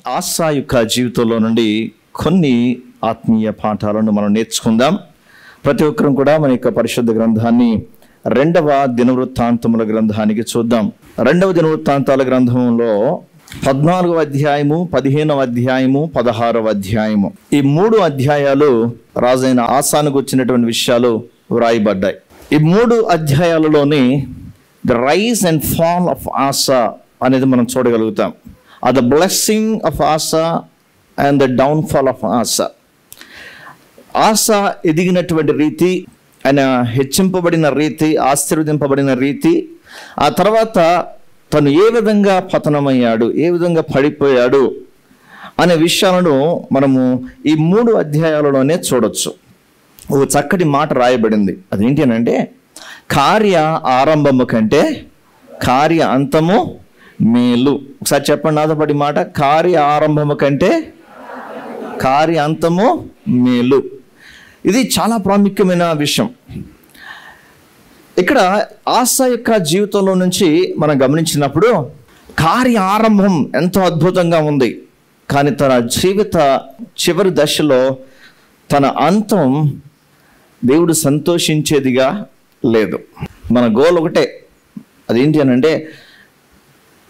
ఆసా యొక్క జీవితంలో నుండి కొన్ని ఆత్మీయ పాఠాలను మనం నేర్చుకుందాం. ప్రతి ఒక్కరూ కూడా మన యొక్క పరిశుద్ధ గ్రంథాన్ని 2వ దినవృత్తాంతముల గ్రంథానికి చూద్దాం. 2వ దినవృత్తాంతాల గ్రంథంలో 14వ అధ్యాయము, 15వ అధ్యాయము, 16వ అధ్యాయము, ఈ 3 అధ్యాయాలు రాజైన ఆసాను గురించినటువంటి విషయాలు వ్రాయబడ్డాయి. ఈ 3 అధ్యాయాలలోని the rise and fall of Asa అనేది మనం చూడగలుగుతాం. The blessing of Asa and the downfall of Asa. Asa ఎదిగినటువంటి రీతి, ఆయన హెచ్చింపబడిన రీతి, ఆశీర్వదింపబడిన రీతి, ఆ తర్వాత తను ఏ విధంగా పతనమయ్యాడు, ఏ విధంగా పడిపోయాడు అనే విషయాలను మనము ఈ 3 అధ్యాయాలలోనే చూడొచ్చు. ఓ చక్కటి మాట రాయబడింది. అదేంటి అని అంటే, కార్య ఆరంభము కంటే కార్య అంతము మేలు. ఒకసారి చెప్పండి నాతో పాటు మాట, కార్య ఆరంభము కంటే కార్య అంతము మేలు. ఇది చాలా ప్రాముఖ్యమైన విషయం. ఇక్కడ ఆసా యొక్క జీవితంలో నుంచి మనం గమనించినప్పుడు కార్య ఆరంభం ఎంతో అద్భుతంగా ఉంది, కానీ తన జీవిత చివరి దశలో తన అంతం దేవుడు సంతోషించేదిగా లేదు. మన గోల్ ఒకటే, అదేంటి అని అంటే,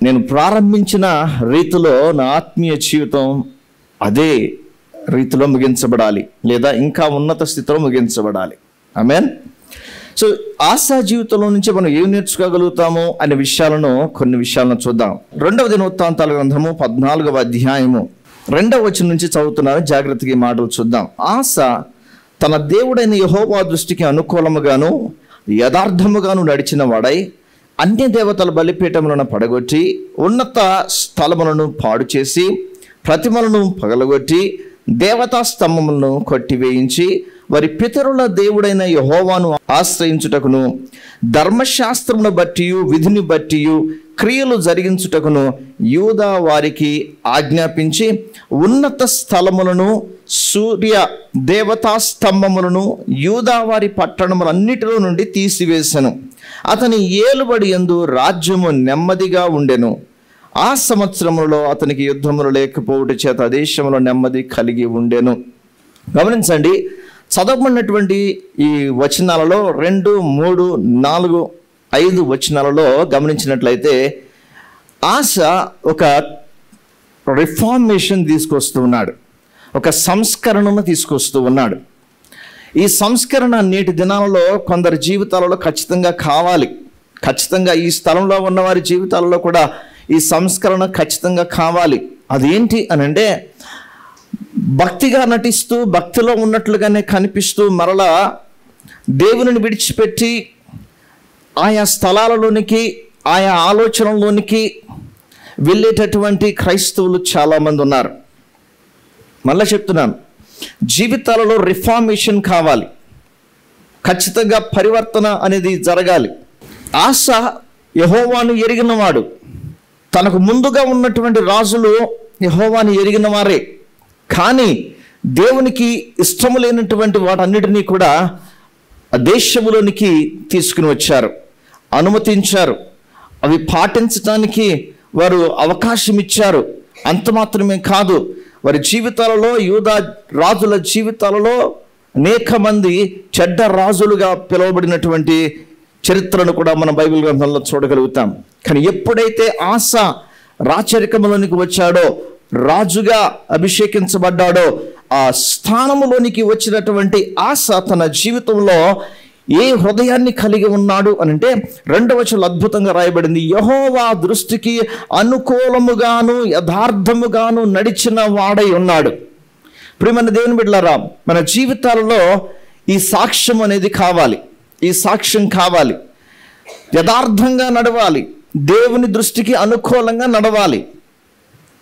నేను ప్రారంభించిన రీతిలో నా ఆత్మీయ జీవితం అదే రీతిలో ముగించబడాలి, లేదా ఇంకా ఉన్నత స్థితిలో ముగించబడాలి. ఆమేన్. సో ఆసా జీవితంలో నుంచి మనం ఏం నేర్చుకోగలుగుతాము అనే కొన్ని విషయాలను చూద్దాం. 2వ దినవృత్తాంతాల గ్రంథము 14వ అధ్యాయము 2వ వచనం నుంచి చదువుతున్నాను. జాగ్రత్తగా ఈ మాటలు చూద్దాం. ఆసా తన దేవుడైన యెహోవా దృష్టికి అనుకూలముగాను యథార్థముగాను నడిచిన వాడై అన్య దేవతల బలిపీఠములను పడగొట్టి ఉన్నత స్థలములను పాడు చేసి ప్రతిమలను పగలగొట్టి దేవతా స్తంభములను కొట్టివేయించి వారి పితరుల దేవుడైన యెహోవాను ఆశ్రయించుటకును ధర్మశాస్త్రమును బట్టి విధిని బట్టి క్రియలు జరిగించుటకును యూదా వారికి ఆజ్ఞాపించి ఉన్నత స్థలములను సూర్య దేవతా స్తంభములను యూదా వారి పట్టణములన్నిటిలో నుండి తీసివేసెను. అతని ఏలుబడి యందు రాజ్యము నెమ్మదిగా ఉండెను. ఆ సంవత్సరములో అతనికి యుద్ధములు లేకపోవుట చేత దేశంలో నెమ్మది కలిగి ఉండెను. గమనించండి, చదవబడినటువంటి ఈ వచనాలలో 2, 3, 4, 5 వచనాలలో గమనించినట్లయితే ఆస ఒక రిఫార్మేషన్ తీసుకొస్తూ ఉన్నాడు, ఒక సంస్కరణను తీసుకొస్తూ ఉన్నాడు. ఈ సంస్కరణ నేటి దినాలలో కొందరి జీవితాలలో ఖచ్చితంగా కావాలి. ఖచ్చితంగా ఈ స్థలంలో ఉన్న వారి జీవితాలలో కూడా ఈ సంస్కరణ ఖచ్చితంగా కావాలి. అదేంటి అని అంటే, భక్తిగా నటిస్తూ భక్తిలో ఉన్నట్లుగానే కనిపిస్తూ మరలా దేవునిని విడిచిపెట్టి ఆయా స్థలాలలోనికి ఆయా ఆలోచనలోనికి వెళ్ళేటటువంటి క్రైస్తవులు చాలామంది ఉన్నారు. మళ్ళీ చెప్తున్నాను, జీవితాలలో రిఫార్మేషన్ కావాలి, ఖచ్చితంగా పరివర్తన అనేది జరగాలి. ఆసా యెహోవాను ఎరిగినవాడు. తనకు ముందుగా ఉన్నటువంటి రాజులు యెహోవాను ఎరిగిన వారే, కానీ దేవునికి ఇష్టము లేనటువంటి వాటన్నిటినీ కూడా దేశములోనికి తీసుకుని వచ్చారు, అనుమతించారు, అవి పాటించడానికి వారు అవకాశం ఇచ్చారు. అంత మాత్రమే కాదు, వారి జీవితాలలో యూదా రాజుల జీవితాలలో అనేక మంది చెడ్డ రాజులుగా పిలువబడినటువంటి చరిత్రను కూడా మన బైబిల్ గ్రంథంలో చూడగలుగుతాం. కానీ ఎప్పుడైతే ఆసా రాచరికములోనికి వచ్చాడో, రాజుగా అభిషేకించబడ్డాడో, ఆ స్థానములోనికి వచ్చినటువంటి ఆసా తన జీవితంలో ఏ హృదయాన్ని కలిగి ఉన్నాడు అని అంటే, 2వ వచనంలో అద్భుతంగా రాయబడింది, యెహోవా దృష్టికి అనుకూలముగాను యథార్థముగాను నడిచిన వాడై ఉన్నాడు. ప్రియమైన దేవుని బిడ్డలారా, మన జీవితాలలో ఈ సాక్ష్యం అనేది కావాలి, ఈ సాక్ష్యం కావాలి. యథార్థంగా నడవాలి, దేవుని దృష్టికి అనుకూలంగా నడవాలి.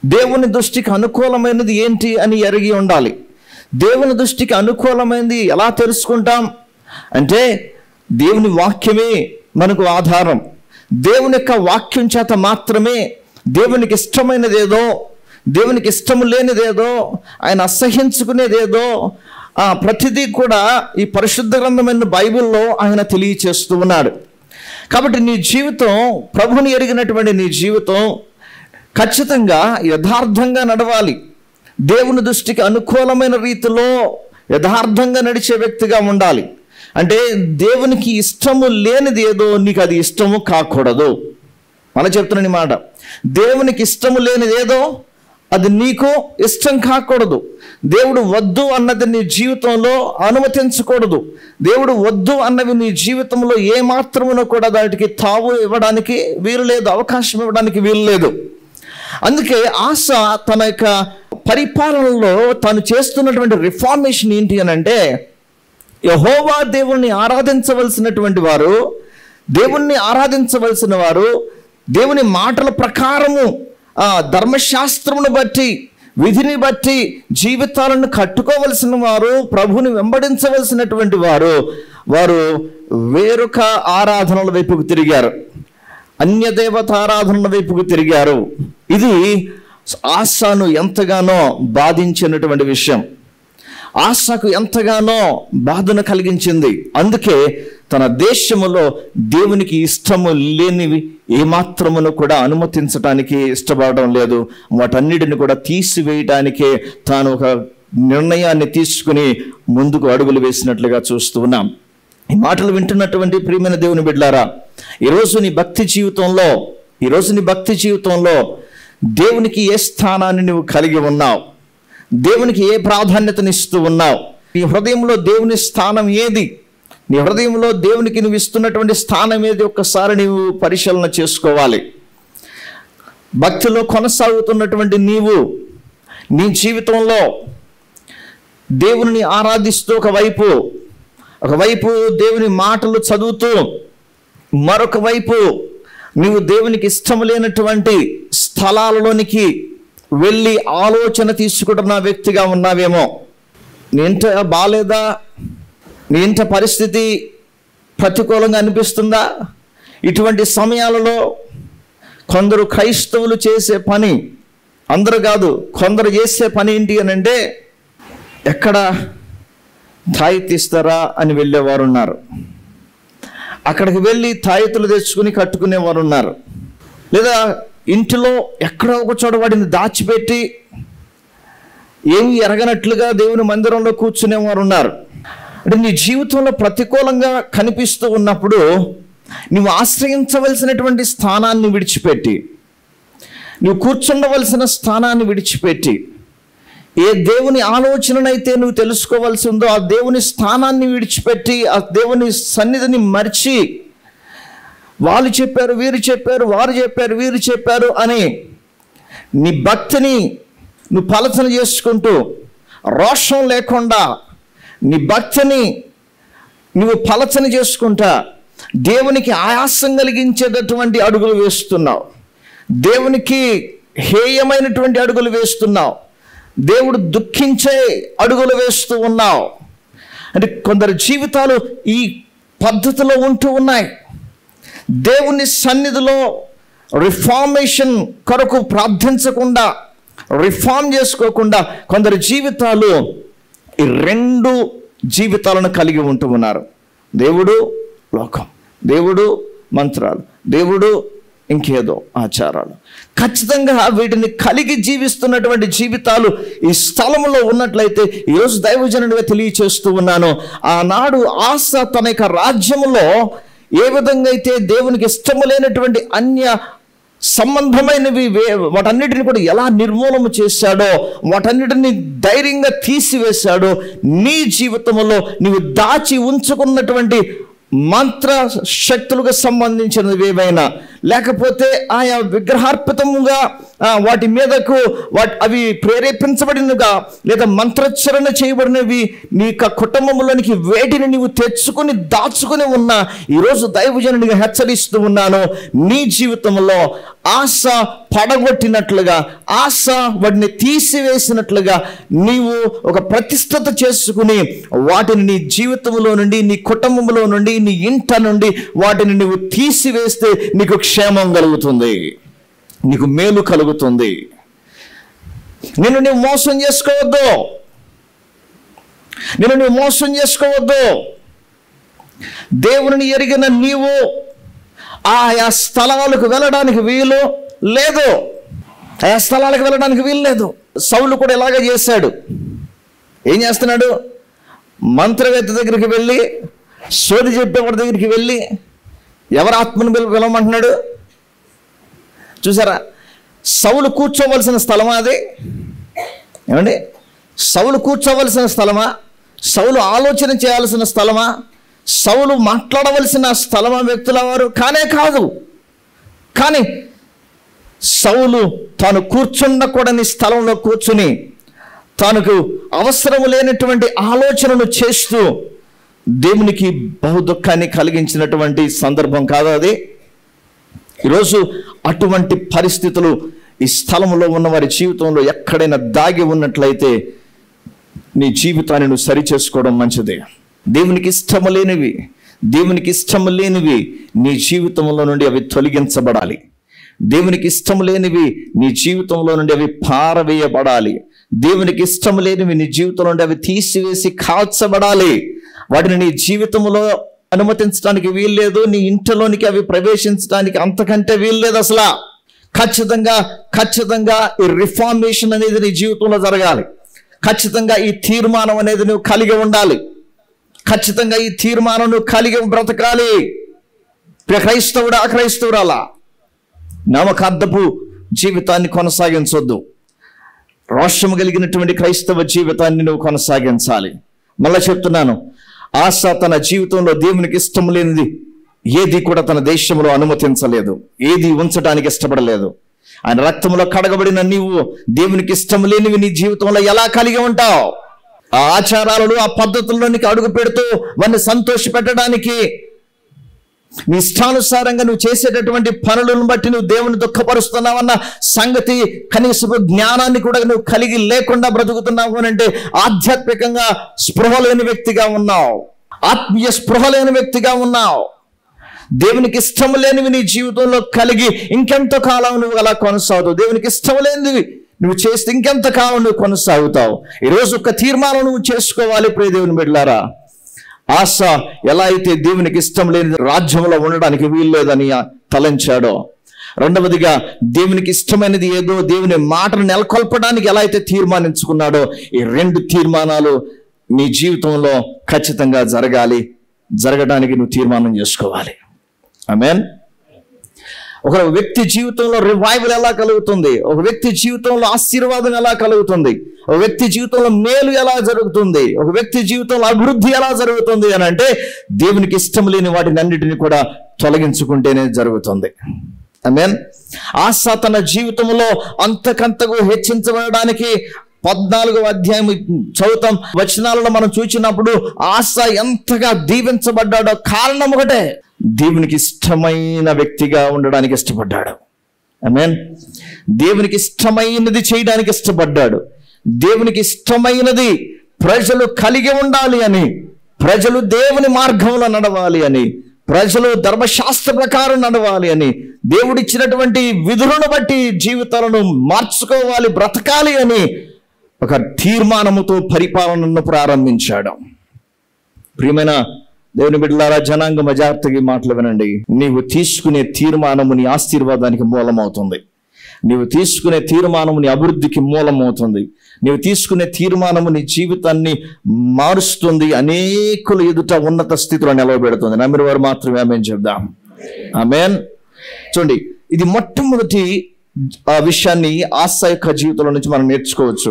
దేవుని దృష్టికి అనుకూలమైనది ఏంటి అని ఎరిగి ఉండాలి. దేవుని దృష్టికి అనుకూలమైనది ఎలా తెలుసుకుంటాం అంటే, దేవుని వాక్యమే మనకు ఆధారం. దేవుని యొక్క వాక్యం చేత మాత్రమే దేవునికి ఇష్టమైనదేదో, దేవునికి ఇష్టము లేనిదేదో, ఆయన అసహ్యించుకునేదేదో ప్రతిదీ కూడా ఈ పరిశుద్ధ గ్రంథమైన బైబిల్లో ఆయన తెలియచేస్తూ ఉన్నాడు. కాబట్టి నీ జీవితం, ప్రభువుని ఎరిగినటువంటి నీ జీవితం ఖచ్చితంగా యథార్థంగా నడవాలి. దేవుని దృష్టికి అనుకూలమైన రీతిలో యథార్థంగా నడిచే వ్యక్తిగా ఉండాలి. అంటే దేవునికి ఇష్టము లేనిది ఏదో నీకు అది ఇష్టము కాకూడదు. మన చెప్తున్న మాట, దేవునికి ఇష్టము లేనిది ఏదో అది నీకు ఇష్టం కాకూడదు. దేవుడు వద్దు అన్నది నీ జీవితంలో అనుమతించకూడదు. దేవుడు వద్దు అన్నవి నీ జీవితంలో ఏమాత్రమునో కూడా దానికి తావు ఇవ్వడానికి వీలు లేదు, అవకాశం ఇవ్వడానికి వీలు లేదు. అందుకే ఆస తన యొక్క పరిపాలనలో తాను చేస్తున్నటువంటి రిఫార్మేషన్ ఏంటి అని అంటే, యెహోవా దేవుణ్ణి ఆరాధించవలసినటువంటి వారు, దేవుణ్ణి ఆరాధించవలసిన వారు, దేవుని మాటల ప్రకారము ధర్మశాస్త్రమును బట్టి విధిని బట్టి జీవితాలను కట్టుకోవలసిన వారు, ప్రభుని వెంబడించవలసినటువంటి వారు వేరొక ఆరాధనల వైపుకు తిరిగారు, అన్యదేవత ఆరాధనల వైపుకు తిరిగారు. ఇది ఆసాను ఎంతగానో బాధించినటువంటి విషయం, ఆసాకు ఎంతగానో బాధను కలిగించింది. అందుకే తన దేశములో దేవునికి ఇష్టము లేనివి ఏమాత్రమును కూడా అనుమతించడానికి ఇష్టపడడం లేదు. వాటన్నిటిని కూడా తీసివేయటానికే తాను ఒక నిర్ణయాన్ని తీసుకుని ముందుకు అడుగులు వేసినట్లుగా చూస్తూ ఉన్నాం. ఈ మాటలు వింటున్నటువంటి ప్రియమైన దేవుని బిడ్డలారా, ఈరోజు నీ భక్తి జీవితంలో దేవునికి ఏ స్థానాన్ని నువ్వు కలిగి ఉన్నావు? దేవునికి ఏ ప్రాధాన్యతనిస్తూ ఉన్నావు? నీ హృదయంలో దేవుని స్థానం ఏది? నీ హృదయంలో దేవునికి నువ్వు ఇస్తున్నటువంటి స్థానం ఏది? ఒక్కసారి నీవు పరిశీలన చేసుకోవాలి. భక్తిలో కొనసాగుతున్నటువంటి నీవు నీ జీవితంలో దేవుని ఆరాధిస్తూ ఒకవైపు దేవుని మాటలు చదువుతూ, మరొక వైపు నీవు దేవునికి ఇష్టం లేనటువంటి స్థలాలలోనికి వెళ్ళి ఆలోచన తీసుకుంటున్న వ్యక్తిగా ఉన్నావేమో. నీ ఇంట బాలేదా? నీ ఇంట పరిస్థితి ప్రతికూలంగా అనిపిస్తుందా? ఇటువంటి సమయాలలో కొందరు క్రైస్తవులు చేసే పని, అందరూ కాదు, కొందరు చేసే పని ఏంటి అని అంటే, ఎక్కడ తాయితీస్తారా అని వెళ్ళేవారు ఉన్నారు, అక్కడికి వెళ్ళి తాయితులు తెచ్చుకుని కట్టుకునేవారు ఉన్నారు, లేదా ఇంటిలో ఎక్కడో ఒక చోట వాటిని దాచిపెట్టి ఏమి ఎరగనట్లుగా దేవుని మందిరంలో కూర్చునేవారు ఉన్నారు. అంటే నీ జీవితంలో ప్రతికూలంగా కనిపిస్తూ ఉన్నప్పుడు నువ్వు ఆశ్రయించవలసినటువంటి స్థానాన్ని విడిచిపెట్టి, నువ్వు కూర్చుండవలసిన స్థానాన్ని విడిచిపెట్టి, ఏ దేవుని ఆలోచననైతే నువ్వు తెలుసుకోవాల్సి ఉందో ఆ దేవుని స్థానాన్ని విడిచిపెట్టి, ఆ దేవుని సన్నిధిని మర్చి, వాళ్ళు చెప్పారు, వీరు చెప్పారు, వారు చెప్పారు, వీరు చెప్పారు అని నీ భక్తిని నువ్వు పలచన చేసుకుంటూ, రోషం లేకుండా నీ భక్తిని నువ్వు పలచన చేసుకుంటా దేవునికి ఆయాసం కలిగించేటటువంటి అడుగులు వేస్తున్నావు, దేవునికి హేయమైనటువంటి అడుగులు వేస్తున్నావు, దేవుడు దుఃఖించే అడుగులు వేస్తూ ఉన్నావు. అంటే కొందరు జీవితాలు ఈ పద్ధతిలో ఉంటూ ఉన్నాయి. దేవుని సన్నిధిలో రిఫార్మేషన్ కొరకు ప్రార్థించకుండా, రిఫార్మ్ చేసుకోకుండా కొందరు జీవితాలు ఈ రెండు జీవితాలను కలిగి ఉంటూ ఉన్నారు. దేవుడు లోకం, దేవుడు మంత్రాలు, దేవుడు ఇంకేదో ఆచారాలు. ఖచ్చితంగా వీటిని కలిగి జీవిస్తున్నటువంటి జీవితాలు ఈ స్థలంలో ఉన్నట్లయితే ఈరోజు దైవజనుడిగా తెలియచేస్తూ ఉన్నాను, ఆనాడు ఆస తన యొక్క రాజ్యంలో ఏ విధంగా అయితే దేవునికి ఇష్టము లేనటువంటి అన్య సంబంధమైనవి వాటన్నిటిని కూడా ఎలా నిర్మూలన చేశాడో, వాటన్నిటిని ధైర్యంగా తీసివేశాడో, నీ జీవితంలో నీవు దాచి ఉంచుకున్నటువంటి మంత్ర శక్తులకు సంబంధించినవి ఏవైనా, లేకపోతే ఆయా విగ్రహార్పితముగా వాటి మీదకు అవి ప్రేరేపించబడినగా లేదా మంత్రోచ్చరణ చేయబడినవి నీ యొక్క కుటుంబంలోనికి వేటిని నీవు తెచ్చుకొని దాచుకుని ఉన్నా, ఈరోజు దైవజనుడిగా హెచ్చరిస్తూ ఉన్నాను, నీ జీవితంలో ఆశ పడగొట్టినట్లుగా, ఆశ వాటిని తీసివేసినట్లుగా నీవు ఒక ప్రతిష్టత చేసుకుని వాటిని నీ జీవితంలో నుండి, నీ కుటుంబంలో నుండి, నీ ఇంట నుండి వాటిని నువ్వు తీసివేస్తే నీకు క్షేమం కలుగుతుంది, నీకు మేలు కలుగుతుంది. నిన్ను నువ్వు మోసం చేసుకోవద్దు. దేవుని ఎరిగిన నీవు ఆయా స్థలాలకు వెళ్ళడానికి వీలు లేదు. ఆ స్థలాలకు వెళ్ళడానికి వీల్లేదు. సౌలు కూడా ఇలాగే చేశాడు. ఏం చేస్తున్నాడు? మంత్రవేత్త దగ్గరికి వెళ్ళి, సోది చెప్పేవాడి దగ్గరికి వెళ్ళి ఎవరు ఆత్మను పిలవమంటున్నాడు చూసారా? సౌలు కూర్చోవలసిన స్థలమా అది? ఏమండి, సౌలు కూర్చోవలసిన స్థలమా? సౌలు ఆలోచన చేయాల్సిన స్థలమా? సౌలు మాట్లాడవలసిన స్థలమా వ్యక్తుల వారు? కానే కాదు. కానీ సౌలు తాను కూర్చుండకూడని స్థలంలో కూర్చుని తనకు అవసరం లేనటువంటి ఆలోచనను చేస్తూ దేవునికి బహుదుఖాన్ని కలిగించినటువంటి సందర్భం కాదు అది. ఈరోజు అటువంటి పరిస్థితులు ఈ స్థలంలో ఉన్న వారి జీవితంలో ఎక్కడైనా దాగి ఉన్నట్లయితే నీ జీవితాన్ని నువ్వు సరిచేసుకోవడం మంచిదే. దేవునికి ఇష్టము లేనివి నీ జీవితంలో నుండి అవి తొలగించబడాలి. దేవునికి ఇష్టం లేనివి నీ జీవితంలో నుండి అవి పారవేయబడాలి. దేవునికి ఇష్టం లేనివి నీ జీవితంలో నుండి అవి తీసివేసి కాల్చబడాలి. వాటిని నీ జీవితంలో అనుమతించడానికి వీల్లేదు. నీ ఇంటిలోనికి అవి ప్రవేశించడానికి అంతకంటే వీల్లేదు. అసలు ఖచ్చితంగా ఈ రిఫార్మేషన్ అనేది నీ జీవితంలో జరగాలి. ఖచ్చితంగా ఈ తీర్మానం అనేది నువ్వు కలిగి ఉండాలి. ఖచ్చితంగా ఈ తీర్మానం నువ్వు కలిగి బ్రతకాలి. క్రైస్తవుడా, అక్రైస్తవురాలా, నమ్మకార్థపు జీవితాన్ని కొనసాగించొద్దు. రోషము కలిగినటువంటి క్రైస్తవ జీవితాన్ని నువ్వు కొనసాగించాలి. మళ్ళా చెప్తున్నాను, ఆశ తన జీవితంలో దేవునికి ఇష్టం లేనిది ఏది కూడా తన దేశంలో అనుమతించలేదు, ఏది ఉంచడానికి ఇష్టపడలేదు. ఆయన రక్తంలో కడగబడిన నీవు దేవునికి ఇష్టం లేనివి నీ జీవితంలో ఎలా కలిగి ఉంటావు? ఆ ఆచారాలను, ఆ పద్ధతుల్లోనికి అడుగు పెడుతూ వారిని సంతోష పెట్టడానికి నీ ఇష్టానుసారంగా నువ్వు చేసేటటువంటి పనులను బట్టి నువ్వు దేవుని దుఃఖపరుస్తున్నావన్న సంగతి కనీసపు జ్ఞానాన్ని కూడా నువ్వు కలిగి లేకుండా బ్రతుకుతున్నావు అంటే ఆధ్యాత్మికంగా స్పృహ లేని వ్యక్తిగా ఉన్నావు, ఆత్మీయ స్పృహ లేని వ్యక్తిగా ఉన్నావు. దేవునికి ఇష్టం లేనివి నీ జీవితంలో కలిగి ఇంకెంత కాలం నువ్వు అలా కొనసాగుతావు? దేవునికి ఇష్టం లేనివి నువ్వు చేస్తే ఇంకెంత కాలం నువ్వు కొనసాగుతావు? ఈరోజు ఒక తీర్మానం నువ్వు చేసుకోవాలి. ప్రియ దేవుని బిడ్డలారా, ఆశ ఎలా అయితే దేవునికి ఇష్టం లేని రాజ్యంలో ఉండడానికి వీల్లేదని తలంచాడో, రెండవదిగా దేవునికి ఇష్టమైనది ఏదో దేవుని మాటను నెలకొల్పడానికి ఎలా అయితే తీర్మానించుకున్నాడో, ఈ రెండు తీర్మానాలు నీ జీవితంలో ఖచ్చితంగా జరగడానికి నువ్వు తీర్మానం చేసుకోవాలి. ఆమేన్. ఒక వ్యక్తి జీవితంలో రివైవల్ ఎలా కలుగుతుంది? ఒక వ్యక్తి జీవితంలో ఆశీర్వాదం ఎలా కలుగుతుంది? ఒక వ్యక్తి జీవితంలో మేలు ఎలా జరుగుతుంది? ఒక వ్యక్తి జీవితంలో అభివృద్ధి ఎలా జరుగుతుంది అని అంటే దేవునికి ఇష్టం లేని వాటిని అన్నిటిని కూడా తొలగించుకుంటేనే జరుగుతుంది. ఆమేన్. ఆశ తన జీవితంలో అంతకంతకు హెచ్చించబడడానికి 14వ అధ్యాయం చదువుతాం. వచనాలలో మనం చూసినప్పుడు ఆశ ఎంతగా దీవించబడ్డాడో కారణం ఒకటే, దేవునికి ఇష్టమైన వ్యక్తిగా ఉండడానికి ఇష్టపడ్డాడు. ఆమేన్. దేవునికి ఇష్టమైనది చేయడానికి ఇష్టపడ్డాడు. దేవునికి ఇష్టమైనది ప్రజలు కలిగి ఉండాలి అని, ప్రజలు దేవుని మార్గంలో నడవాలి అని, ప్రజలు ధర్మశాస్త్ర ప్రకారం నడవాలి అని, దేవుడిచ్చినటువంటి విధులను బట్టి జీవితాలను మార్చుకోవాలి, బ్రతకాలి అని ఒక తీర్మానముతో పరిపాలనను ప్రారంభించాడు. ప్రియమైన దేవుని బిడ్డలారా, జనాంగ జాగ్రత్తగా మాటలు వినండి. నీవు తీసుకునే తీర్మానము నీ ఆశీర్వాదానికి మూలమవుతుంది. నీవు తీసుకునే తీర్మానము నీ అభివృద్ధికి మూలమవుతుంది. నీవు తీసుకునే తీర్మానము నీ జీవితాన్ని మారుస్తుంది, అనేకుల ఎదుట ఉన్నత స్థితిలో నిలవబెడుతుంది. నమ్మిన వారు మాత్రమే ఆమేన్ చెప్దాం. ఆమేన్. చూడండి, ఇది మొట్టమొదటి ఆ విషయాన్ని ఆశ యొక్క జీవితంలో నుంచి మనం నేర్చుకోవచ్చు.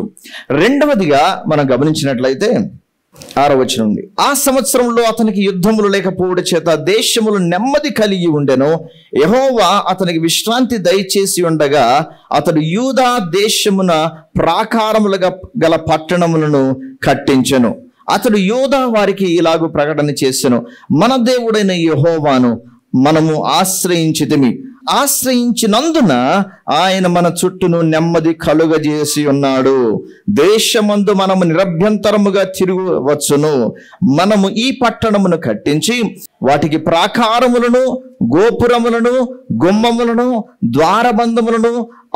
రెండవదిగా మనం గమనించినట్లయితే 6వ వచనం నుండి, ఆ సంవత్సరంలో అతనికి యుద్ధములు లేకపోవడం చేత దేశములు నెమ్మది కలిగి ఉండెను. యెహోవా అతనికి విశ్రాంతి దయచేసి ఉండగా అతడు యూదా దేశమున ప్రాకారములుగా గల పట్టణములను కట్టించెను. అతడు యూదా వారికి ఇలాగూ ప్రకటన చేసెను, మన దేవుడైన యెహోవాను మనము ఆశ్రయించినందున ఆయన మన చుట్టూను నెమ్మది కలుగజేసి ఉన్నాడు. దేశమందు మనము నిరభ్యంతరముగా తిరగవచ్చును. మనము ఈ పట్టణమును కట్టించి వాటికి ప్రాకారములను, గోపురములను, గుమ్మములను, ద్వారబంధములను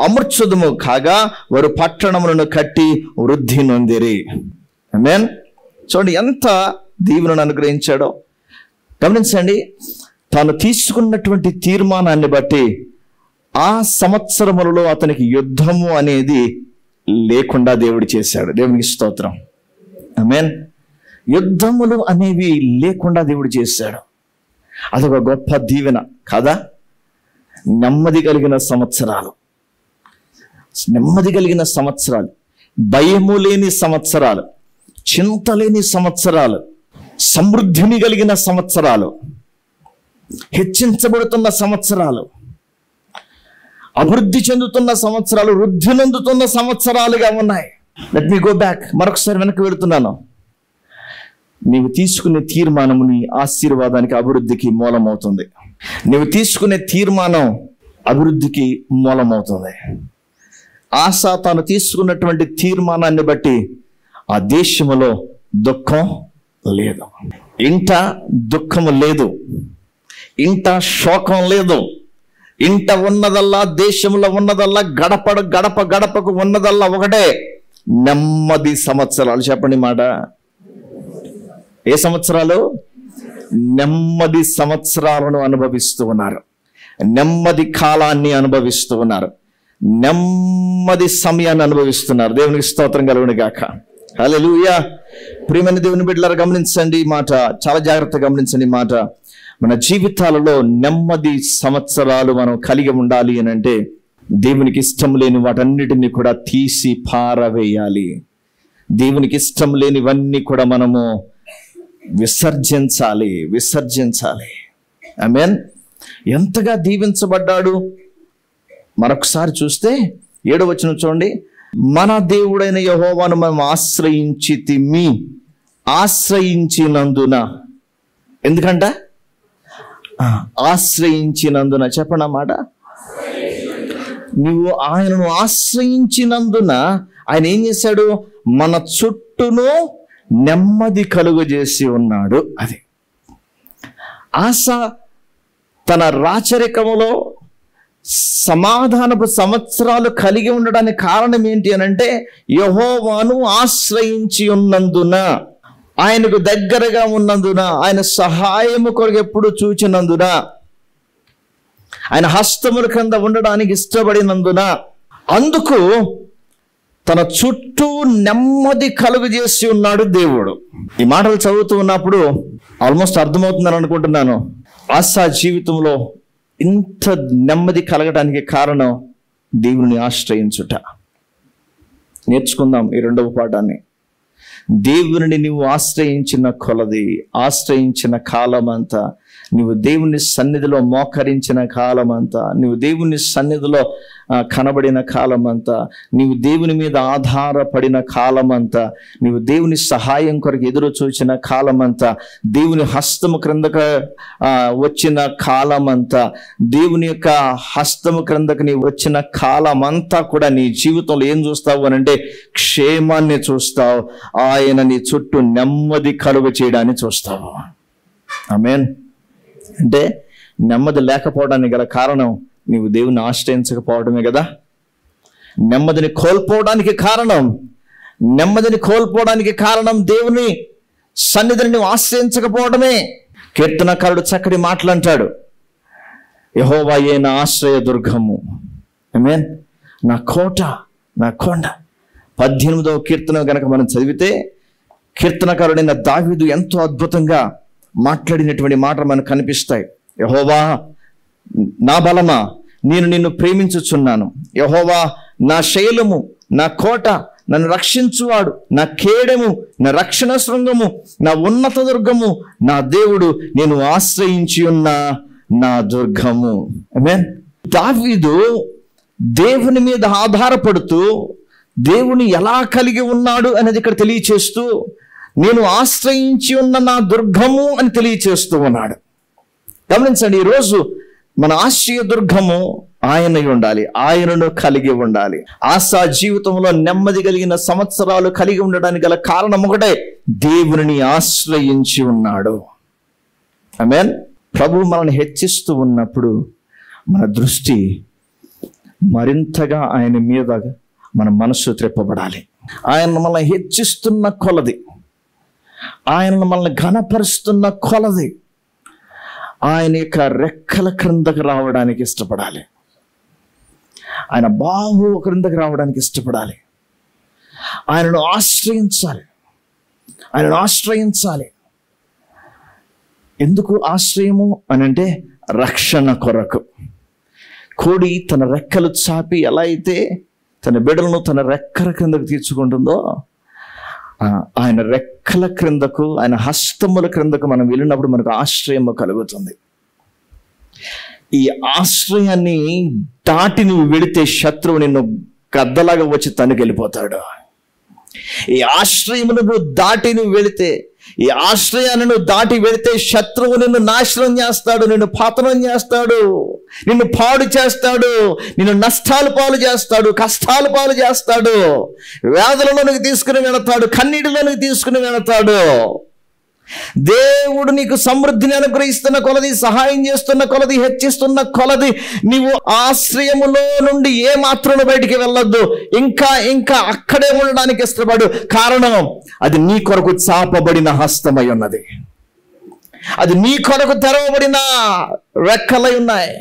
అమర్చుదుము. కాగా వారు పట్టణములను కట్టి వృద్ధి నొందిరి. ఆమేన్. చూడండి ఎంత దీవెనను అనుగ్రహించాడో గమనించండి. తాను తీసుకున్నటువంటి తీర్మానాన్ని బట్టి ఆ సంవత్సరములలో అతనికి యుద్ధము అనేది లేకుండా దేవుడు చేశాడు. దేవునికి స్తోత్రం. ఆమేన్. యుద్ధములు అనేవి లేకుండా దేవుడు చేశాడు. అదొక గొప్ప దీవెన కాదా? నెమ్మది కలిగిన సంవత్సరాలు, నెమ్మది కలిగిన సంవత్సరాలు, భయము లేని సంవత్సరాలు, చింత లేని సంవత్సరాలు, సమృద్ధిని కలిగిన సంవత్సరాలు, హెచ్చించబడుతున్న సంవత్సరాలు, అభివృద్ధి చెందుతున్న సంవత్సరాలు, వృద్ధి నందుతున్న సంవత్సరాలుగా ఉన్నాయి. Let me go back. మరొకసారి వెనక్కి వెళుతున్నాను. నీవు తీసుకునే తీర్మానము నీ ఆశీర్వాదానికి, అభివృద్ధికి మూలమవుతుంది. నీవు తీసుకునే తీర్మానం అభివృద్ధికి మూలమవుతుంది. ఆశ తాను తీసుకున్నటువంటి తీర్మానాన్ని బట్టి ఆ దేశములో దుఃఖం లేదు, ఇంట దుఃఖము లేదు, ఇంట శోకం లేదు. ఇంట ఉన్నదల్లా, దేశంలో ఉన్నదల్లా, గడపకు ఉన్నదల్లా ఒకటే, నెమ్మది సంవత్సరాలు. చెప్పండి మాట. ఏ సంవత్సరాలు? నెమ్మది సంవత్సరాలను అనుభవిస్తూ ఉన్నారు, నెమ్మది కాలాన్ని అనుభవిస్తూ ఉన్నారు, నెమ్మది సమయాన్ని అనుభవిస్తున్నారు. దేవునికి స్తోత్రం కలుగును గాక. హల్లెలూయా. ప్రియమైన దేవుని బిడ్డలారా, గమనించండి ఈ మాట, చాలా జాగ్రత్తగా గమనించండి ఈ మాట. మన జీవితాలలో నెమ్మది సంవత్సరాలు మనం కలిగి ఉండాలి అని అంటే దేవునికి ఇష్టం లేని వాటన్నిటిని కూడా తీసి పారవేయాలి. దేవునికి ఇష్టం లేనివన్నీ కూడా మనము విసర్జించాలి. ఆమేన్. ఎంతగా దీవించబడ్డాడు. మరొకసారి చూస్తే 7వ వచనం చూడండి. మన దేవుడైన యెహోవాను మనం ఆశ్రయించినందున. ఎందుకంట? ఆశ్రయించినందున. చెప్పండి అన్నమాట. నువ్వు ఆయనను ఆశ్రయించినందున ఆయన ఏం చేశాడు? మన చుట్టూను నెమ్మది కలుగజేసి ఉన్నాడు. అది ఆశ తన రాచరికములో సమాధానపు సంవత్సరాలు కలిగి ఉండడానికి కారణం ఏంటి అని అంటే, యెహోవాను ఆశ్రయించి ఉన్నందున, ఆయనకు దగ్గరగా ఉన్నందున, ఆయన సహాయము కొరకు ఎప్పుడు చూచినందున, ఆయన హస్తముల కింద ఉండడానికి ఇష్టపడినందున, అందుకు తన చుట్టూ నెమ్మది కలుగజేసి ఉన్నాడు దేవుడు. ఈ మాటలు చదువుతూ ఉన్నప్పుడు ఆల్మోస్ట్ అర్థమవుతుందని అనుకుంటున్నాను. ఆశా జీవితంలో ఇంత నెమ్మది కలగడానికి కారణం దేవుని ఆశ్రయించుట. నేర్చుకుందాం ఈ 2వ పాఠాన్ని. దేవుని నువ్వు ఆశ్రయించిన కొలది, ఆశ్రయించిన కాలమంతా, నువ్వు దేవుని సన్నిధిలో మోకరించిన కాలమంతా, నువ్వు దేవుని సన్నిధిలో కనబడిన కాలమంతా, నీవు దేవుని మీద ఆధారపడిన కాలమంతా, నీవు దేవుని సహాయం కొరకు ఎదురు చూచిన కాలమంతా, దేవుని హస్తము క్రిందకు వచ్చిన కాలమంతా, దేవుని యొక్క హస్తము క్రిందకు నీవు వచ్చిన కాలమంతా కూడా నీ జీవితంలో ఏం చూస్తావు అని అంటే క్షేమాన్ని చూస్తావు. ఆయన నీ చుట్టూ నెమ్మది కలుగ చేయడాన్ని చూస్తావు. ఆమేన్. అంటే నెమ్మది లేకపోవడానికి గల కారణం నీవు దేవుని ఆశ్రయించకపోవడమే కదా. నెమ్మదిని కోల్పోవడానికి కారణం దేవుని సన్నిధిని నువ్వు ఆశ్రయించకపోవడమే. కీర్తనకారుడు చక్కటి మాటలు అంటాడు. యెహోవాయే నా ఆశ్రయ దుర్గము, ఆమేన్, నా కోట, నా కొండ. 18వ కీర్తన గనక మనం చదివితే కీర్తనకారుడైన దావీదు ఎంతో అద్భుతంగా మాట్లాడినటువంటి మాటలు మనకు కనిపిస్తాయి. యెహోవా నా బలమా, నేను నిన్ను ప్రేమించుచున్నాను. యెహోవా నా శైలము, నా కోట, నన్ను రక్షించువాడు, నా కేడము, నా రక్షణ శృంగము, నా ఉన్నత దుర్గము, నా దేవుడు, నేను ఆశ్రయించి ఉన్న నా దుర్గము. ఆమేన్. దావీదు దేవుని మీద ఆధారపడుతూ దేవుని ఎలా కలిగి ఉన్నాడు అనేది ఇక్కడ తెలియచేస్తూ, నేను ఆశ్రయించి ఉన్న నా దుర్గము అని తెలియచేస్తూ ఉన్నాడు. గమనించండి, ఈరోజు మన ఆశ్రయ దుర్గము ఆయనై ఉండాలి, ఆయనను కలిగి ఉండాలి. ఆశా జీవితంలో నెమ్మది కలిగిన సంవత్సరాలు కలిగి ఉండడానికి గల కారణం ఒకటే, దేవుని ఆశ్రయించి ఉన్నాడు. ఆమేన్. ప్రభువు మనల్ని హెచ్చిస్తూ ఉన్నప్పుడు మన దృష్టి మరింతగా ఆయన మీద మన మనస్సు త్రిప్పబడాలి. ఆయన మనల్ని హెచ్చిస్తున్న కొలది, ఆయన మనల్ని ఘనపరుస్తున్న కొలది ఆయన యొక్క రెక్కల క్రిందకు రావడానికి ఇష్టపడాలి. ఆయన బాహు క్రిందకి రావడానికి ఇష్టపడాలి. ఆయనను ఆశ్రయించాలి. ఎందుకు ఆశ్రయము అని అంటే రక్షణ కొరకు. కోడి తన రెక్కలు చాపి ఎలా అయితే తన బిడ్డలను తన రెక్కల క్రిందకు తీర్చుకుంటుందో, ఆయన రెక్కల క్రిందకు, ఆయన హస్తముల క్రిందకు మనం వెళ్ళినప్పుడు మనకు ఆశ్రయము కలుగుతుంది. ఈ ఆశ్రయాన్ని దాటి నువ్వు వెళితే శత్రువు నిన్ను గద్దలాగా వచ్చి తనుకెళ్ళిపోతాడు. ఈ ఆశ్రయమును దాటి నువ్వు వెళితే, ఈ ఆశ్రయాన్ని దాటి వెళితే శత్రువు నిన్ను నాశనం చేస్తాడు, నిన్ను పతనం చేస్తాడు, నిన్ను పాడు చేస్తాడు, నిన్ను నష్టాలు పాలు చేస్తాడు, కష్టాలు పాలు చేస్తాడు, వ్యాధులలోనికి తీసుకుని వెళతాడు, కన్నీటిలోనికి తీసుకుని వెళతాడు. దేవుడు నీకు సమృద్ధిని అనుగ్రహిస్తున్న కొలది, సహాయం చేస్తున్న కొలది, హెచ్చిస్తున్న కొలది నీవు ఆశ్రయములో నుండి ఏ మాత్రం బయటికి వెళ్ళొద్దు. ఇంకా ఇంకా అక్కడే ఉండడానికి ఇష్టపడు. కారణం, అది నీ కొరకు చాపబడిన హస్తమై ఉన్నది. అది నీ కొరకు తెరవబడిన రెక్కలై ఉన్నాయి.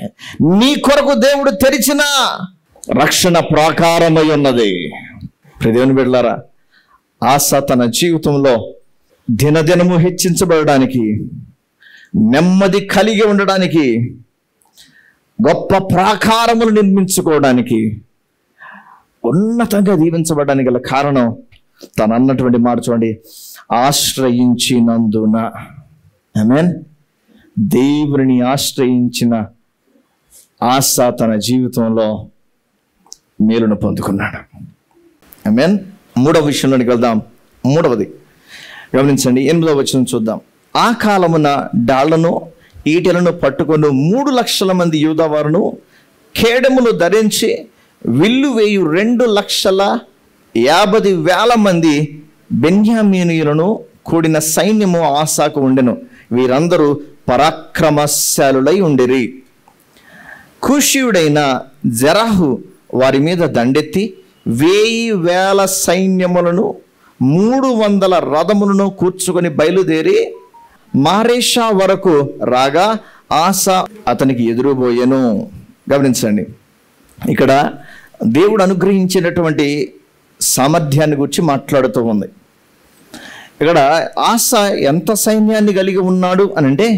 నీ కొరకు దేవుడు తెరిచిన రక్షణ ప్రాకారమై ఉన్నది. దేవుని బిడ్డలారా, ఆశ తన జీవితంలో దినదినము హెచ్చించబడడానికి, నెమ్మది కలిగి ఉండడానికి, గొప్ప ప్రాకారములు నిర్మించుకోవడానికి, ఉన్నతంగా దీవించబడడానికి గల కారణం తను అన్నటువంటి మాట చూడండి, ఆశ్రయించినందున. ఆమేన్. దేవుని ఆశ్రయించిన ఆశ తన జీవితంలో మేలును పొందుకున్నాడు. ఆమేన్. మూడవ విషయంలోనికి వెళ్దాం. మూడవది గమనించండి, 8వ వచనం చూద్దాం. ఆ కాలమున డాళ్లను ఈటెలను పట్టుకొని 3 లక్షల మంది యూదావారును కేడములు ధరించి విల్లు వేయు 2,50,000 మంది బెన్యామీనీయులను కూడిన సైన్యము ఆసాకు ఉండెను. వీరందరూ పరాక్రమశాలులై ఉండిరి. కూషీయుడైన జెరహు వారి మీద దండెత్తి 1,000 సైన్యములను 300 రథములను కూర్చుకొని బయలుదేరి మారేషా వరకు రాగా ఆస అతనికి ఎదురుబోయెను. గమనించండి, ఇక్కడ దేవుడు అనుగ్రహించినటువంటి సామర్థ్యాన్ని గురించి మాట్లాడుతూ ఉంది. ఇక్కడ ఆస ఎంత సైన్యాన్ని కలిగి ఉన్నాడు అని అంటే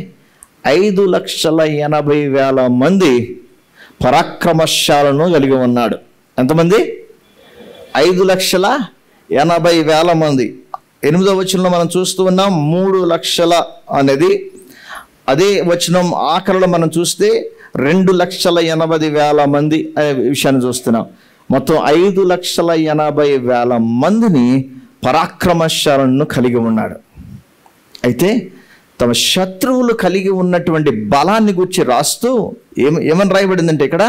5,80,000 మంది పరాక్రమశాలను కలిగి ఉన్నాడు. ఎంతమంది? 5,80,000 మంది. 8వ వచనంలో మనం చూస్తూ ఉన్నాం 3 లక్షల అనేది. అదే వచనం ఆఖరిలో మనం చూస్తే 2,80,000 మంది అనే విషయాన్ని చూస్తున్నాం. మొత్తం 5,80,000 మందిని పరాక్రమశాలను కలిగి ఉన్నాడు. అయితే తమ శత్రువులు కలిగి ఉన్నటువంటి బలాన్ని గురించి రాస్తూ ఏమని రాయబడిందంటే ఇక్కడ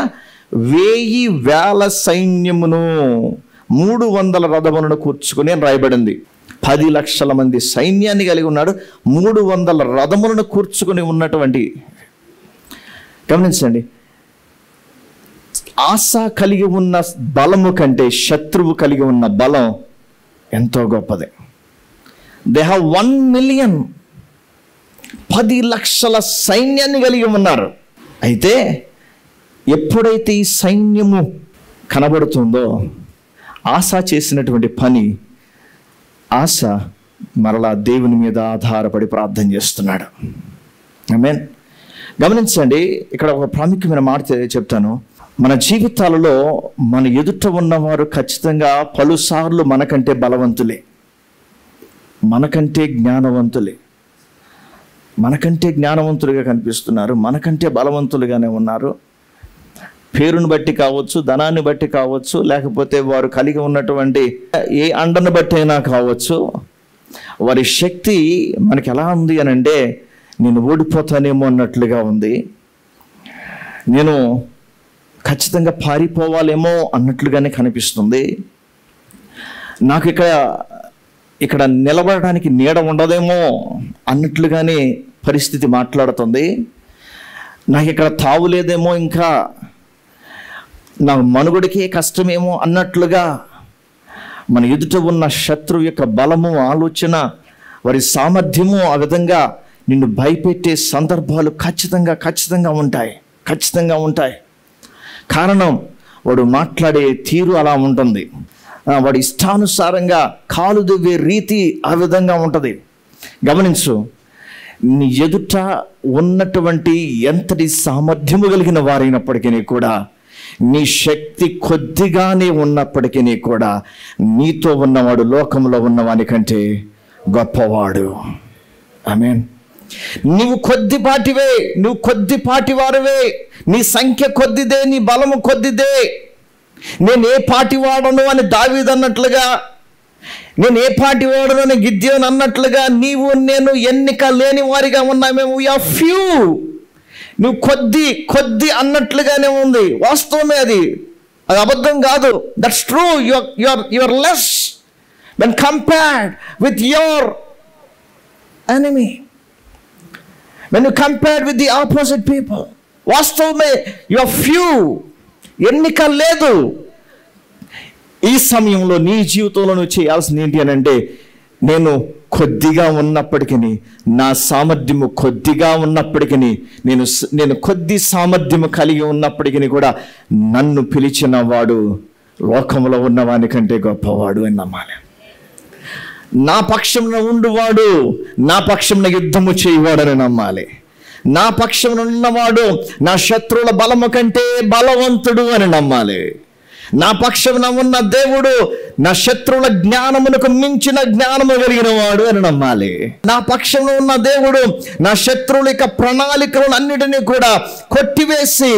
1,000 సైన్యమును 300 రథములను కూర్చుకొని రాయబడింది. 10 లక్షల మంది సైన్యాన్ని కలిగి ఉన్నాడు, 300 రథములను కూర్చుకొని ఉన్నటువంటి. గమనించండి, ఆశ కలిగి ఉన్న బలము కంటే శత్రువు కలిగి ఉన్న బలం ఎంతో గొప్పది. దే హ్యావ్ 1 మిలియన్, 10 లక్షల సైన్యాన్ని కలిగి ఉన్నారు. అయితే ఎప్పుడైతే ఈ సైన్యము కనబడుతుందో ఆశ చేసినటువంటి పని, ఆశ మరలా దేవుని మీద ఆధారపడి ప్రార్థన చేస్తున్నాడు. ఆమేన్. గమనించండి, ఇక్కడ ఒక ప్రాముఖ్యమైన మాట చెప్తాను. మన జీవితాలలో మన ఎదుట ఉన్నవారు ఖచ్చితంగా పలుసార్లు మనకంటే బలవంతులే, మనకంటే జ్ఞానవంతులే, మనకంటే జ్ఞానవంతులుగా కనిపిస్తున్నారు, మనకంటే బలవంతులుగానే ఉన్నారు. పేరును బట్టి కావచ్చు, ధనాన్ని బట్టి కావచ్చు, లేకపోతే వారు కలిగి ఉన్నటువంటి ఏ అండను బట్టి అయినా కావచ్చు. వారి శక్తి మనకి ఎలా ఉంది అని అంటే, నేను ఓడిపోతానేమో అన్నట్లుగా ఉంది, నేను ఖచ్చితంగా పారిపోవాలేమో అన్నట్లుగానే కనిపిస్తుంది, నాకు ఇక్కడ నిలబడడానికి నీడ ఉండదేమో అన్నట్లుగానే పరిస్థితి మాట్లాడుతుంది, నాకు ఇక్కడ తావు లేదేమో, ఇంకా నా మనుగడికే కష్టమేమో అన్నట్లుగా మన ఎదుట ఉన్న శత్రువు యొక్క బలము, ఆలోచన, వారి సామర్థ్యము ఆ విధంగా నిన్ను భయపెట్టే సందర్భాలు ఖచ్చితంగా ఉంటాయి. కారణం, వాడు మాట్లాడే తీరు అలా ఉంటుంది, వాడి ఇష్టానుసారంగా కాలు దువ్వే రీతి ఆ విధంగా ఉంటుంది. గమనించు, నీ ఎదుట ఉన్నటువంటి ఎంతటి సామర్థ్యము కలిగిన వారైనప్పటికీ కూడా, నీ శక్తి కొద్దిగానే ఉన్నప్పటికీ కూడా, నీతో ఉన్నవాడు లోకంలో ఉన్నవాని కంటే గొప్పవాడు. ఆమేన్. నువ్వు కొద్దిపాటివే, నువ్వు కొద్దిపాటి వారివే, నీ సంఖ్య కొద్దిదే, నీ బలము కొద్దిదే. నేను ఏ పాటి వాడను అని దావీదు అన్నట్లుగా, నేను ఏ పాటి వాడను అని గిద్యోను అన్నట్లుగా, నీవు నేను ఎన్నిక లేని వారిగా ఉన్నామేమో. We are few. నువ్వు కొద్ది అన్నట్లుగానే ఉంది. వాస్తవమే, అది అబద్ధం కాదు. That's true. You are less when compared with your enemy, when you compared with the opposite people. వాస్తవమే, you are few. ఎన్నిక లేదు. ఈ సమయంలో నీ జీవితంలో నువ్వు చేయాల్సింది ఏంటి అని అంటే, నేను కొద్దిగా ఉన్నప్పటికీ, నా సామర్థ్యము కొద్దిగా ఉన్నప్పటికీ, నేను కొద్ది సామర్థ్యము కలిగి ఉన్నప్పటికీ కూడా, నన్ను పిలిచిన వాడు లోకంలో ఉన్నవాని కంటే గొప్పవాడు అని నమ్మాలి. నా పక్షంలో ఉండువాడు నా పక్షంలో యుద్ధము చేయవాడని నమ్మాలి. నా పక్షంలో ఉన్నవాడు నా శత్రువుల బలము కంటే బలవంతుడు అని నమ్మాలి. నా పక్షంలో ఉన్న దేవుడు నా శత్రువుల జ్ఞానమునకు మించిన జ్ఞానము కలిగిన వాడు అని నమ్మాలి. నా పక్షంలో ఉన్న దేవుడు నా శత్రువుల యొక్క ప్రణాళికలను అన్నిటినీ కూడా కొట్టివేసి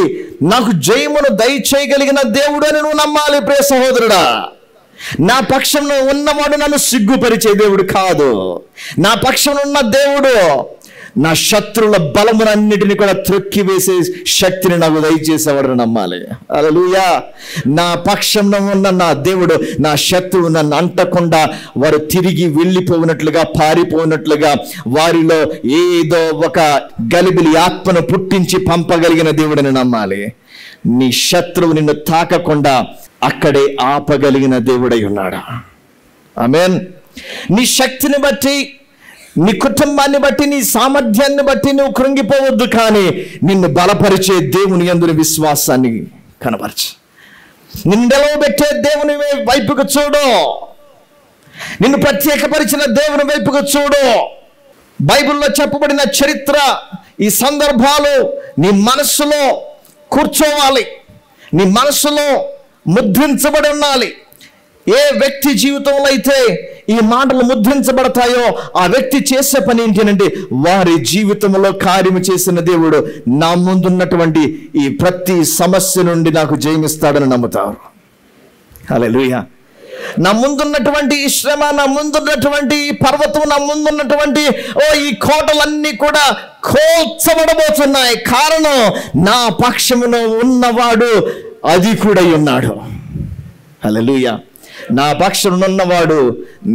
నాకు జయమును దయచేయగలిగిన దేవుడు అని నువ్వు నమ్మాలి. ప్రియ సహోదరుడా, నా పక్షంలో ఉన్నవాడు నన్ను సిగ్గుపరిచే దేవుడు కాదు. నా పక్షంలో ఉన్న దేవుడు నా శత్రువుల బలములన్నిటిని కూడా త్రొక్కివేసే శక్తిని నాకు దయచేసేవాడు నమ్మాలి. హల్లెలూయా. నా పక్షంలో ఉన్న నా దేవుడు నా శత్రువు నన్ను అంటకుండా వారు తిరిగి వెళ్ళిపోయినట్లుగా, పారిపోయినట్లుగా, వారిలో ఏదో ఒక గలిబిలి ఆత్మను పుట్టించి పంపగలిగిన దేవుడిని నమ్మాలి. నీ శత్రువు నిన్ను తాకకుండా అక్కడే ఆపగలిగిన దేవుడై ఉన్నాడు. ఆమేన్. నీ శక్తిని బట్టి, నీ కుటుంబాన్ని బట్టి, నీ సామర్థ్యాన్ని బట్టి నువ్వు కృంగిపోవద్దు. కానీ నిన్ను బలపరిచే దేవుని యందు విశ్వాసాన్ని కనపరచు. నిన్ను నిలవబెట్టే దేవుని వైపుకు చూడు. నిన్ను ప్రత్యేకపరిచిన దేవుని వైపుకు చూడు. బైబిల్లో చెప్పబడిన చరిత్ర, ఈ సందర్భాలు నీ మనస్సులో కూర్చోవాలి, నీ మనస్సులో ముద్రించబడి ఉండాలి. ఏ వ్యక్తి జీవితంలో అయితే ఈ మాటలు ముద్రించబడతాయో ఆ వ్యక్తి చేసే పని ఏంటంటే, వారి జీవితంలో కార్యము చేసిన దేవుడు నా ముందున్నటువంటి ఈ ప్రతి సమస్య నుండి నాకు జయమిస్తాడని నమ్ముతారు. హల్లెలూయా. నా ముందున్నటువంటి ఈ శ్రమ, నా ముందున్నటువంటి ఈ పర్వతం, నా ముందున్నటువంటి ఈ కోటలన్నీ కూడా కోల్చబడబోతున్నాయి. కారణం, నా పక్షములో ఉన్నవాడు అధికుడై ఉన్నాడు. హల్లెలూయా. నా పక్షమున ఉన్నవాడు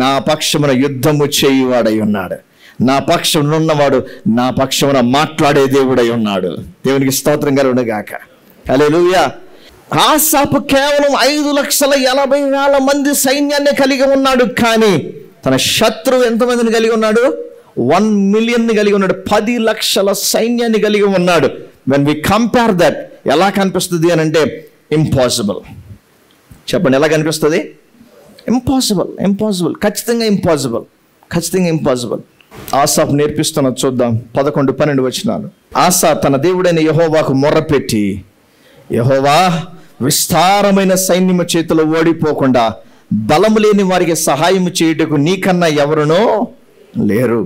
నా పక్షమున యుద్ధము చేయువాడై ఉన్నాడు. నా పక్షమున ఉన్నవాడు నా పక్షమున మాట్లాడే దేవుడై ఉన్నాడు. దేవునికి స్తోత్రం కలుగును గాక. హల్లెలూయా. ఆసాపు కేవలం 5,80,000 మంది సైన్యాన్ని కలిగి ఉన్నాడు. కానీ తన శత్రువు ఎంతమందిని కలిగి ఉన్నాడు? 1 million కలిగి ఉన్నాడు. 10 లక్షల సైన్యాన్ని కలిగి ఉన్నాడు. వెన్ వి కంపేర్ దట్, ఎలా కనిపిస్తుంది అని అంటే ఇంపాసిబుల్. చెప్పండి, ఎలా కనిపిస్తుంది? ఇంపాసిబుల్. ఖచ్చితంగా ఇంపాసిబుల్. ఆసాఫ్ నేర్పిస్తున్నది చూద్దాం. 11-12 వచనాలు. ఆసా తన దేవుడైన యెహోవాకు మొర్రపెట్టి, యెహోవా, విస్తారమైన సైన్యము చేతిలో ఓడిపోకుండా బలము లేని వారికి సహాయము చేయుటకు నీకన్నా ఎవరునో లేరు.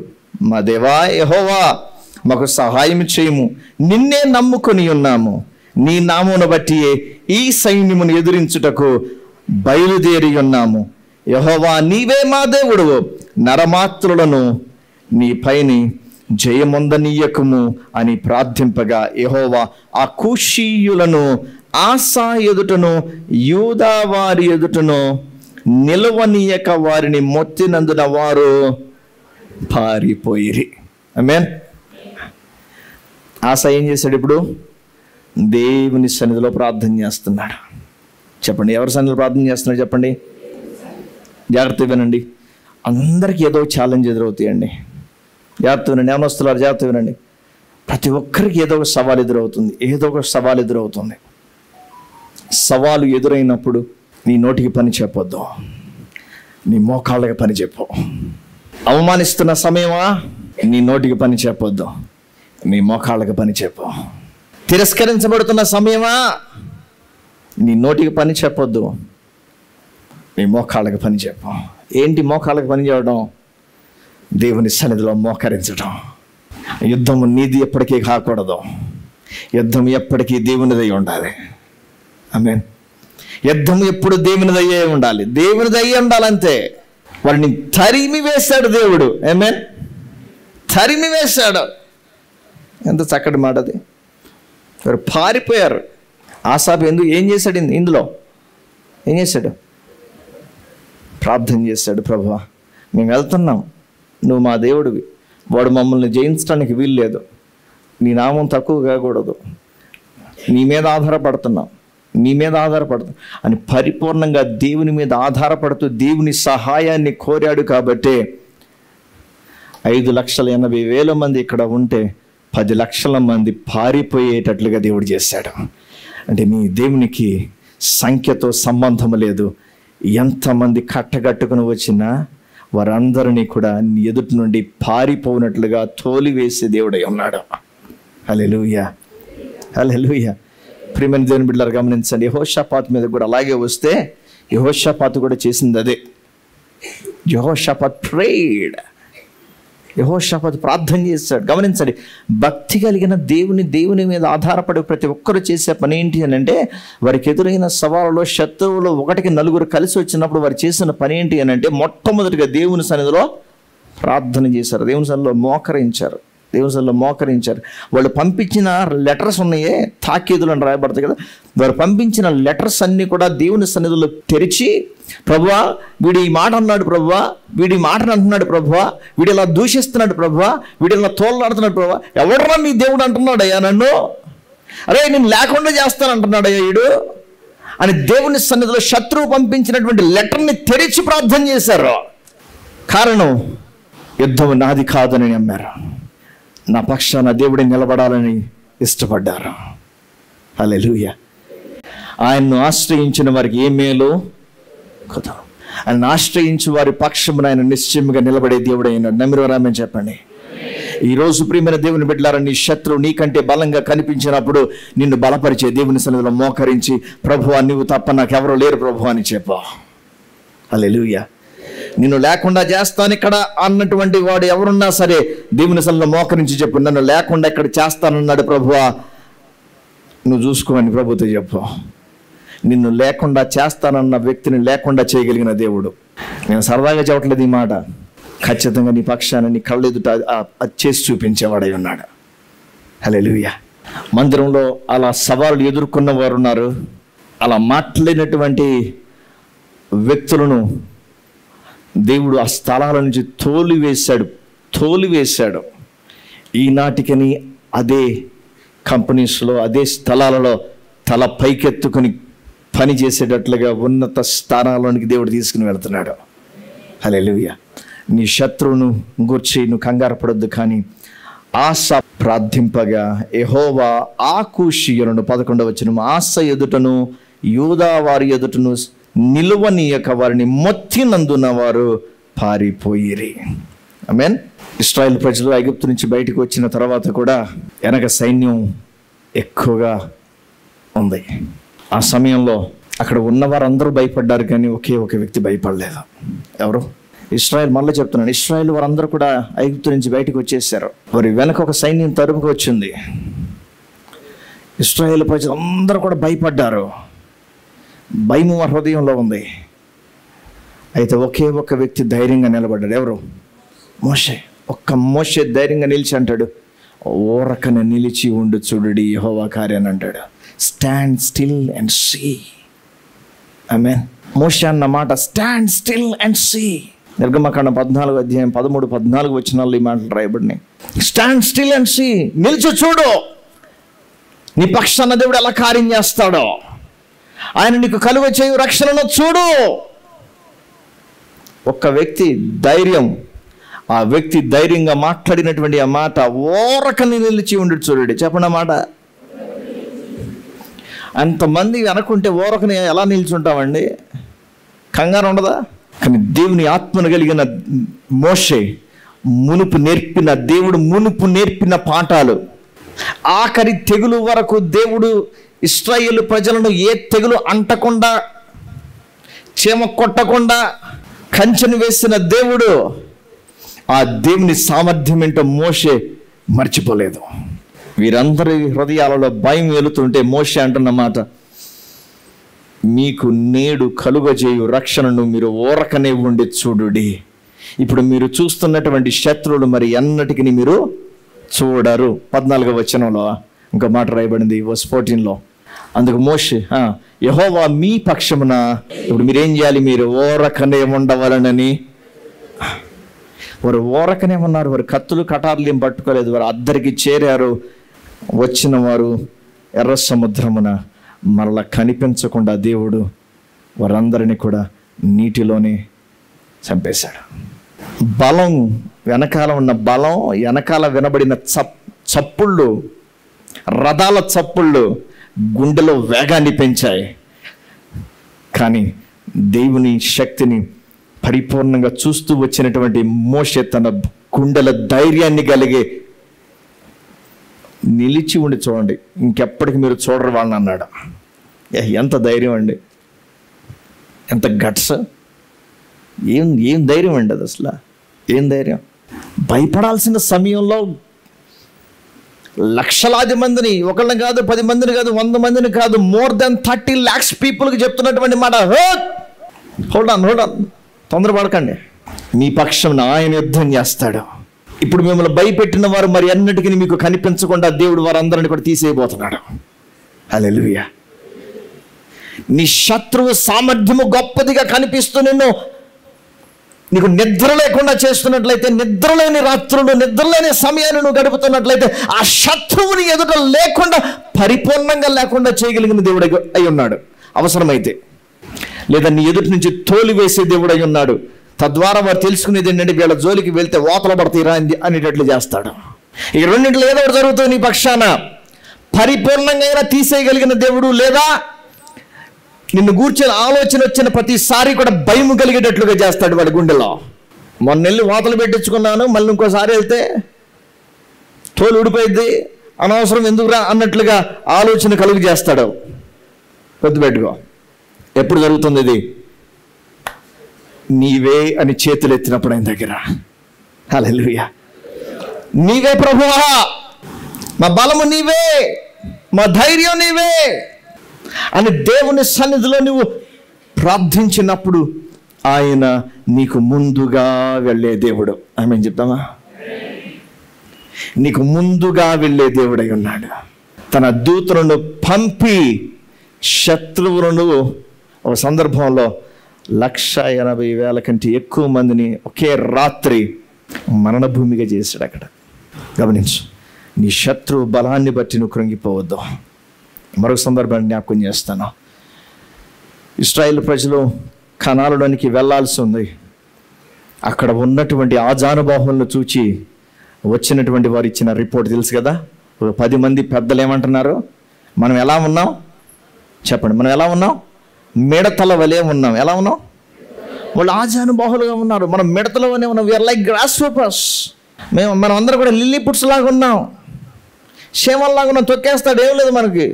మా దేవా యెహోవా, మాకు సహాయం చేయము. నిన్నే నమ్ముకొని ఉన్నాము. నీ నామమును బట్టి ఈ సైన్యమును ఎదురించుటకు బయలుదేరి ఉన్నాము. యెహోవా, నీవే మా దేవుడు. నరమాత్రులను నీ పైని జయమొందనీయకము అని ప్రార్థింపగా, యెహోవా ఆ కూషీయులను ఆసా ఎదుటను యూదా వారి ఎదుటను నిలవనీయక వారిని మొత్తినందున వారు పారిపోయిరి. ఆమేన్. ఆసా ఏం చేశాడు? ఇప్పుడు దేవుని సన్నిధిలో ప్రార్థన చేస్తున్నాడు. చెప్పండి, ఎవరి సన్నిధిలో ప్రార్థన చేస్తున్నాడు? చెప్పండి, జాగ్రత్త వినండి. అందరికీ ఏదో ఛాలెంజ్ ఎదురవుతాయండి. జాగ్రత్త వినండి. ఏమొస్తున్నారు? జాగ్రత్త వినండి. ప్రతి ఒక్కరికి ఏదో ఒక సవాల్ ఎదురవుతుంది. సవాలు ఎదురైనప్పుడు నీ నోటికి పని చెప్పొద్దు, నీ మోకాళ్ళకి పని చెప్పు. అవమానిస్తున్న సమయమా, నీ నోటికి పని చెప్పొద్దు, నీ మోకాళ్ళకి పని చెప్పు. తిరస్కరించబడుతున్న సమయమా, నీ నోటికి పని చెప్పొద్దు, నీ మోకాళ్ళకి పని చెప్పు. ఏంటి మోకాళ్ళకి పని చేయడం? దేవుని సన్నిధిలో మోకరించడం. యుద్ధము నీది ఎప్పటికీ కాకూడదు, యుద్ధం ఎప్పటికీ దేవునిదై ఉండాలి. ఆమేన్. యుద్ధం ఎప్పుడు దేవునిదయ్యే ఉండాలి, దేవునిదయ్యే ఉండాలంతే. వారిని తరిమి వేశాడు దేవుడు. ఆమేన్. తరిమి వేశాడు. ఎంత చక్కటి మాట అది. వారు పారిపోయారు. ఆసాపు ఏం చేశాడు? ఇందులో ఏం చేశాడు? ప్రార్థన చేశాడు, ప్రభువా మేము వెళ్తున్నాం, నువ్వు మా దేవుడివి, వాడు మమ్మల్ని జయించడానికి వీలు లేదు, నీ నామం తక్కువ కాకూడదు, నీ మీద ఆధారపడుతున్నాం అని పరిపూర్ణంగా దేవుని మీద ఆధారపడుతూ దేవుని సహాయాన్ని కోరాడు. కాబట్టి 5,80,000 మంది ఇక్కడ ఉంటే 10 లక్షల మంది పారిపోయేటట్లుగా దేవుడు చేశాడు. అంటే నీ దేవునికి సంఖ్యతో సంబంధం లేదు. ఎంతమంది కట్టగట్టుకుని వచ్చినా వారందరినీ కూడా నీ ఎదుటి నుండి పారిపోనట్లుగా తోలివేసే దేవుడై ఉన్నాడు. హల్లెలూయా, హల్లెలూయా. ప్రియమైన దేవుని బిడ్డలారా గమనించండి. యెహోషాపాతు మీద కూడా అలాగే వస్తే యెహోషాపాతు కూడా చేసింది అదే. యెహోషాపాతు ప్రేడ్, యెహోషాపాతు ప్రార్థన చేశాడు. గమనించండి, భక్తి కలిగిన దేవుని మీద ఆధారపడే ప్రతి ఒక్కరు చేసే పని ఏంటి అని అంటే, వారికి ఎదురైన సవాళ్ళలో శత్రువులు 1కి 4 కలిసి వచ్చినప్పుడు వారు చేసిన పని ఏంటి అని అంటే, మొట్టమొదటిగా దేవుని సన్నిధిలో ప్రార్థన చేశారు, దేవుని సన్నిధిలో మోకరించారు. వాళ్ళు పంపించిన లెటర్స్ ఉన్నాయే, తాకీదులు అని రాయబడతాయి కదా, వారు పంపించిన లెటర్స్ అన్నీ కూడా దేవుని సన్నిధిలో తెరిచి, ప్రభువా వీడు ఈ మాట అన్నాడు, ప్రభువా వీడి మాటను అంటున్నాడు, ప్రభువా వీడు ఇలా దూషిస్తున్నాడు, ప్రభువా వీడు ఇలా తోలలాడుతున్నాడు, ప్రభువా ఎవడరా నీ దేవుడు అంటున్నాడయ్యా నన్ను, అరే నేను లేకుండా చేస్తానంటున్నాడయ్యా వీడు అని దేవుని సన్నిధిలో శత్రువు పంపించినటువంటి లెటర్ని తెరిచి ప్రార్థన చేశారు. కారణం, యుద్ధం నాది కాదని నమ్మారు, నా పక్షాన దేవుడే నిలబడాలని ఇష్టపడ్డారు. హల్లెలూయా. ఆయన్ను ఆశ్రయించిన వారికి ఏ మేలు కదా, ఆయన ఆశ్రయించి వారి పక్షమున ఆయన నిశ్చయముగా నిలబడే దేవుడు అయినాడు. నమ్మిరవరామని చెప్పండి. ఈరోజు ప్రియమైన దేవుని బిడ్డలారా, నీ శత్రువు నీకంటే బలంగా కనిపించినప్పుడు నిన్ను బలపరిచే దేవుని సన్నిధిలో మోకరించి, ప్రభువా నీవు తప్ప నాకెవరూ లేరు ప్రభు అని చెప్పు. హల్లెలూయా. నిన్ను లేకుండా చేస్తాను ఇక్కడ అన్నటువంటి వాడు ఎవరున్నా సరే దేవుని సన్నిధిలో మోకరించి చెప్పు, నన్ను లేకుండా ఇక్కడ చేస్తానన్నాడు ప్రభువా, నువ్వు చూసుకోమని ప్రభుతో చెప్పు. నిన్ను లేకుండా చేస్తానన్న వ్యక్తిని లేకుండా చేయగలిగిన దేవుడు. నేను సరదాగా చెప్పట్లేదు ఈ మాట, ఖచ్చితంగా నీ పక్షాన్ని నీ కళ్ళెదుట అది చేసి చూపించేవాడై ఉన్నాడు. హల్లెలూయా. మందిరంలో అలా సవాళ్ళు ఎదుర్కొన్న వారు ఉన్నారు. అలా మాట్లాడినటువంటి వ్యక్తులను దేవుడు ఆ స్థలాల నుంచి తోలివేశాడు. ఈనాటికని అదే కంపెనీస్లో, అదే స్థలాలలో తల పైకెత్తుకుని పని చేసేటట్లుగా ఉన్నత స్థానాల్లోనికి దేవుడు తీసుకుని వెళ్తున్నాడు. హల్లెలూయా. నీ శత్రువును గూర్చి నువ్వు కంగారు పడొద్దు, కానీ ఆశ ప్రార్థింపగా యెహోవా ఆకూషీయులను 11వ వచనం ఆశ ఎదుటను యూదా వారి ఎదుటను నిలువనీయక వారిని మొత్తినందున వారు పారిపోయిరి. ఆమేన్. ఇశ్రాయేల్ ప్రజలు ఐగుప్తు నుంచి బయటకు వచ్చిన తర్వాత కూడా వెనక సైన్యం ఎక్కువగా ఉంది. ఆ సమయంలో అక్కడ ఉన్నవారందరూ భయపడ్డారు, కానీ ఒకే ఒక వ్యక్తి భయపడలేదు. ఎవరు? ఇశ్రాయేల్. మళ్ళీ చెప్తున్నాను, ఇశ్రాయేల్ వారందరూ కూడా ఐగుప్తు నుంచి బయటకు వచ్చేసారు. వారి వెనక ఒక సైన్యం తరుముకు వచ్చింది. ఇశ్రాయేల్ ప్రజలు అందరూ కూడా భయపడ్డారు. భయము వారి హృదయంలో ఉంది. అయితే ఒకే ఒక వ్యక్తి ధైర్యంగా నిలబడ్డాడు. ఎవరు? మోషే. మోషే ధైర్యంగా నిలిచి అంటాడు, ఓరకన నిలిచి ఉండు చూడుడి యెహోవా కార్యాన్ని అంటాడు. Stand still and see. ఆమేన్. మోషే అన్న మాట స్టాండ్ స్టిల్ అండ్ సీ. నిర్గమకాండం 14వ అధ్యాయం 13-14 వచనాల్లో ఈ మాటలు రాయబడినాయి. Stand still and see. నిలిచి చూడు, నీ పక్షాన దేవుడు ఎలా కార్యం చేస్తాడో, ఆయన నీకు కలుగ చేయు రక్షణను చూడు. ఒక్క వ్యక్తి ధైర్యం, ఆ వ్యక్తి ధైర్యంగా మాట్లాడినటువంటి ఆ మాట ఓరకని నిలిచి ఉండి చూడండి. చెప్పండి మాట. అంతమంది అనుకుంటే ఓరకని ఎలా నిల్చుంటామండి? కంగారు ఉండదా? కానీ దేవుని ఆత్మను కలిగిన మోషే దేవుడు మునుపు నేర్పిన పాఠాలు, ఆఖరి తెగులు వరకు దేవుడు ఇశ్రాయేలు ప్రజలను ఏ తెగులు అంటకుండా, చీమ కొట్టకుండా కంచెను వేసిన దేవుడు, ఆ దేవుని సామర్థ్యం ఏంటో మోషే మర్చిపోలేదు. వీరందరి హృదయాలలో భయం వెలుతుంటే మోషే అంటున్న మాట, మీకు నేడు కలుగజేయు రక్షణను మీరు ఓరకనే ఉండి చూడుడి. ఇప్పుడు మీరు చూస్తున్నటువంటి శత్రువులు మరి ఎన్నటికి మీరు చూడరు. 14వ వచనంలో ఇంకో మాట రాయబడింది, verse 14లో. అందుకు మోషే, యెహోవా మీ పక్షమున, ఇప్పుడు మీరేం చేయాలి? మీరు ఓరకనే ఉండవలనని. వారు ఓరకనే ఉన్నారు. వారు కత్తులు కటార్లు ఏం పట్టుకోలేదు. వారు అద్దరికి చేరారు. వచ్చిన వారు ఎర్ర సముద్రమున మరలా కనిపించకుండా దేవుడు వారందరినీ కూడా నీటిలోనే చంపేశాడు. బలం వెనకాల ఉన్న బలం, వెనకాల వినబడిన చప్పుళ్ళు, రథాల చప్పుళ్ళు గుండెలో వేగాన్ని పెంచాయి. కానీ దేవుని శక్తిని పరిపూర్ణంగా చూస్తూ వచ్చినటువంటి మోషే తన గుండెల ధైర్యాన్ని కలిగి నిలిచి ఉండి చూడండి, ఇంకెప్పటికి మీరు చూడరు వాళ్ళని అన్నాడు. ఎంత ధైర్యం అండి, ఎంత గట్స్, ఏం ధైర్యం అండి అది అసలు. ఏం ధైర్యం! భయపడాల్సిన సమయంలో లక్షలాది మందిని, ఒకళ్ళని కాదు, 10 మందిని కాదు, 100 మందిని కాదు, more than 30 lakhs పీపుల్కి చెప్తున్నటువంటి మాట, హోల్డ్ ఆన్, తొందరపడకండి, మీ పక్షం ఆయన యుద్ధం చేస్తాడు. ఇప్పుడు మిమ్మల్ని భయపెట్టిన వారు మరి అన్నిటికీ మీకు కనిపించకుండా దేవుడు వారందరిని కూడా తీసేయబోతున్నాడు. హల్లెలూయా. నీ శత్రువు సామర్థ్యము గొప్పదిగా కనిపిస్తూ నీకు నిద్ర లేకుండా చేస్తున్నట్లయితే, నిద్రలేని రాత్రులు, నిద్రలేని సమయాన్ని నువ్వు గడుపుతున్నట్లయితే, ఆ శత్రువుని ఎదుట లేకుండా, పరిపూర్ణంగా లేకుండా చేయగలిగిన దేవుడు అయి ఉన్నాడు అవసరమైతే. లేదా నీ ఎదుటి నుంచి తోలివేసే దేవుడు అయి ఉన్నాడు. తద్వారా వారు తెలుసుకునేది ఏంటంటే, వీళ్ళ జోలికి వెళ్తే వాతలు పడతాయిరా అనేటట్లు చేస్తాడు. ఈ రెండింటిలో ఏదో ఒకటి జరుగుతుంది నీ పక్షాన. పరిపూర్ణంగా తీసేయగలిగిన దేవుడు, లేదా నిన్ను కూర్చొని ఆలోచన వచ్చిన ప్రతిసారి కూడా భయం కలిగేటట్లుగా చేస్తాడు వాడి గుండెలో. మొన్న వెళ్ళి వాతలు పెట్టించుకున్నాను, మళ్ళీ ఇంకోసారి వెళ్తే తోలు ఊడిపోయింది, అనవసరం ఎందుకురా అన్నట్లుగా ఆలోచన కలుగు చేస్తాడు. గుర్తుపెట్టుకో, ఎప్పుడు జరుగుతుంది ఇది? నీవే అని చేతులు ఎత్తినప్పుడు ఆయన దగ్గర. హల్లెలూయా. నీవే ప్రభువా, మా బలము నీవే, మా ధైర్యం నీవే అని దేవుని సన్నిధిలో నువ్వు ప్రార్థించినప్పుడు ఆయన నీకు ముందుగా వెళ్ళే దేవుడు. ఆమేన్ చెప్తామా? నీకు ముందుగా వెళ్ళే దేవుడై ఉన్నాడు. తన దూతలను పంపి శత్రువులను, ఒక సందర్భంలో 180,000 కంటే ఎక్కువ మందిని ఒకే రాత్రి మరణభూమిగా చేశాడు. అక్కడ గమనించు, నీ శత్రువు బలాన్ని బట్టి నువ్వు కృంగిపోవద్దు. మరొక సందర్భాన్ని జ్ఞాపకం చేస్తాను. ఇశ్రాయేలు ప్రజలు కనానులోనికి వెళ్ళాల్సి ఉంది. అక్కడ ఉన్నటువంటి ఆజానుబాహులను చూచి వచ్చినటువంటి వారు ఇచ్చిన రిపోర్ట్ తెలుసు కదా. 10 మంది పెద్దలు ఏమంటున్నారు? మనం ఎలా ఉన్నాం చెప్పండి, మనం ఎలా ఉన్నాం? మిడతల వలె ఉన్నాం. ఎలా ఉన్నాం? వాళ్ళు ఆజానుబాహులుగా ఉన్నారు, మనం మిడతల వలె ఉన్నాం. We are like grasshoppers. మనం అందరం కూడా లిల్లీ పుట్స్ లాగా ఉన్నాం, క్షేమంలాగా ఉన్నాం, తొక్కేస్తాడు, ఏం లేదు మనకి.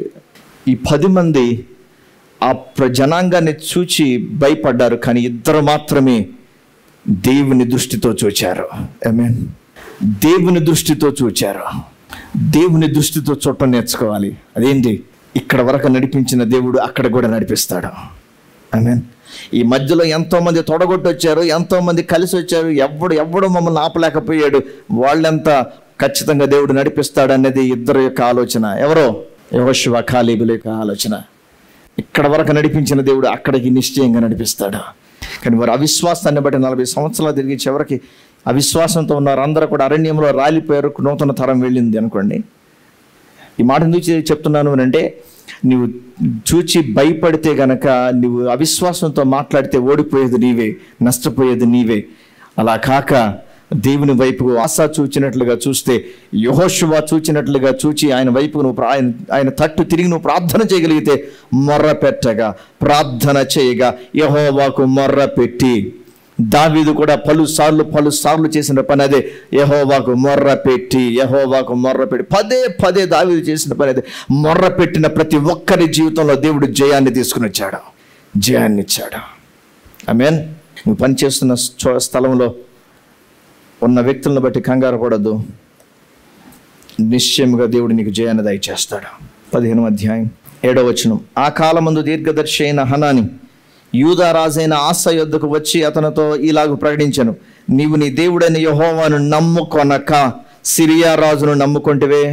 ఈ 10 మంది ఆ జనాంగాన్ని చూచి భయపడ్డారు. కానీ 2 మాత్రమే దేవుని దృష్టితో చూచారు. ఆమేన్. దేవుని దృష్టితో చూచారు. దేవుని దృష్టితో చూడటం నేర్చుకోవాలి. అదేంటి? ఇక్కడ వరకు నడిపించిన దేవుడు అక్కడ కూడా నడిపిస్తాడు. ఆమేన్. ఈ మధ్యలో ఎంతోమంది తొడగొట్టి వచ్చారు, ఎంతోమంది కలిసి వచ్చారు, ఎవడు మమ్మల్ని ఆపలేకపోయాడు. వాళ్ళంతా ఖచ్చితంగా దేవుడు నడిపిస్తాడు అనేది 2 యొక్క ఆలోచన. ఎవరో? యెహోషువ, కాలేబుల యొక్క ఆలోచన. ఇక్కడ వరకు నడిపించిన దేవుడు అక్కడికి నిశ్చయంగా నడిపిస్తాడు. కానీ వారు అవిశ్వాసాన్ని బట్టి 40 సంవత్సరాలు తిరిగి చివరికి అవిశ్వాసంతో ఉన్నారు. అందరూ కూడా అరణ్యంలో రాలిపోయారు. నూతన తరం వెళ్ళింది అనుకోండి. ఈ మాట ఎందుకు చెప్తున్నాను అంటే, నువ్వు చూచి భయపడితే గనక, నువ్వు అవిశ్వాసంతో మాట్లాడితే ఓడిపోయేది నీవే, నష్టపోయేది నీవే. అలా కాక దేవుని వైపుకు ఆసా చూచినట్లుగా చూస్తే, యెహోషువ చూచినట్లుగా చూచి ఆయన వైపుకు నువ్వు ఆయన తట్టు తిరిగి నువ్వు ప్రార్థన చేయగలిగితే, మొర్ర పెట్టగా ప్రార్థన చేయగా యెహోవాకు మొర్ర పెట్టి, దావీదు కూడా పలుసార్లు చేసిన పని అదే, యెహోవాకు మొర్ర పెట్టి పదే పదే దావీదు చేసిన పని అదే. మొర్ర పెట్టిన ప్రతి ఒక్కరి జీవితంలో దేవుడు జయాన్ని తీసుకుని వచ్చాడు, జయాన్ని ఇచ్చాడు. ఆమేన్. నువ్వు పనిచేస్తున్న స్థలంలో ఉన్న వ్యక్తులను బట్టి కంగారు పడద్దు. నిశ్చయముగా దేవుడు నీకు జయాన్ని దయచేస్తాడు. 15వ అధ్యాయం 7వ వచనం. ఆ కాలమందు దీర్ఘదర్శి అయిన హనాని యూదా రాజైన ఆసా యొద్దకు వచ్చి అతనితో ఇలాగు ప్రకటించెను, నీవు నీ దేవుడైన యెహోవాను నమ్ముకొనక సిరియా రాజును నమ్ముకొంటివే.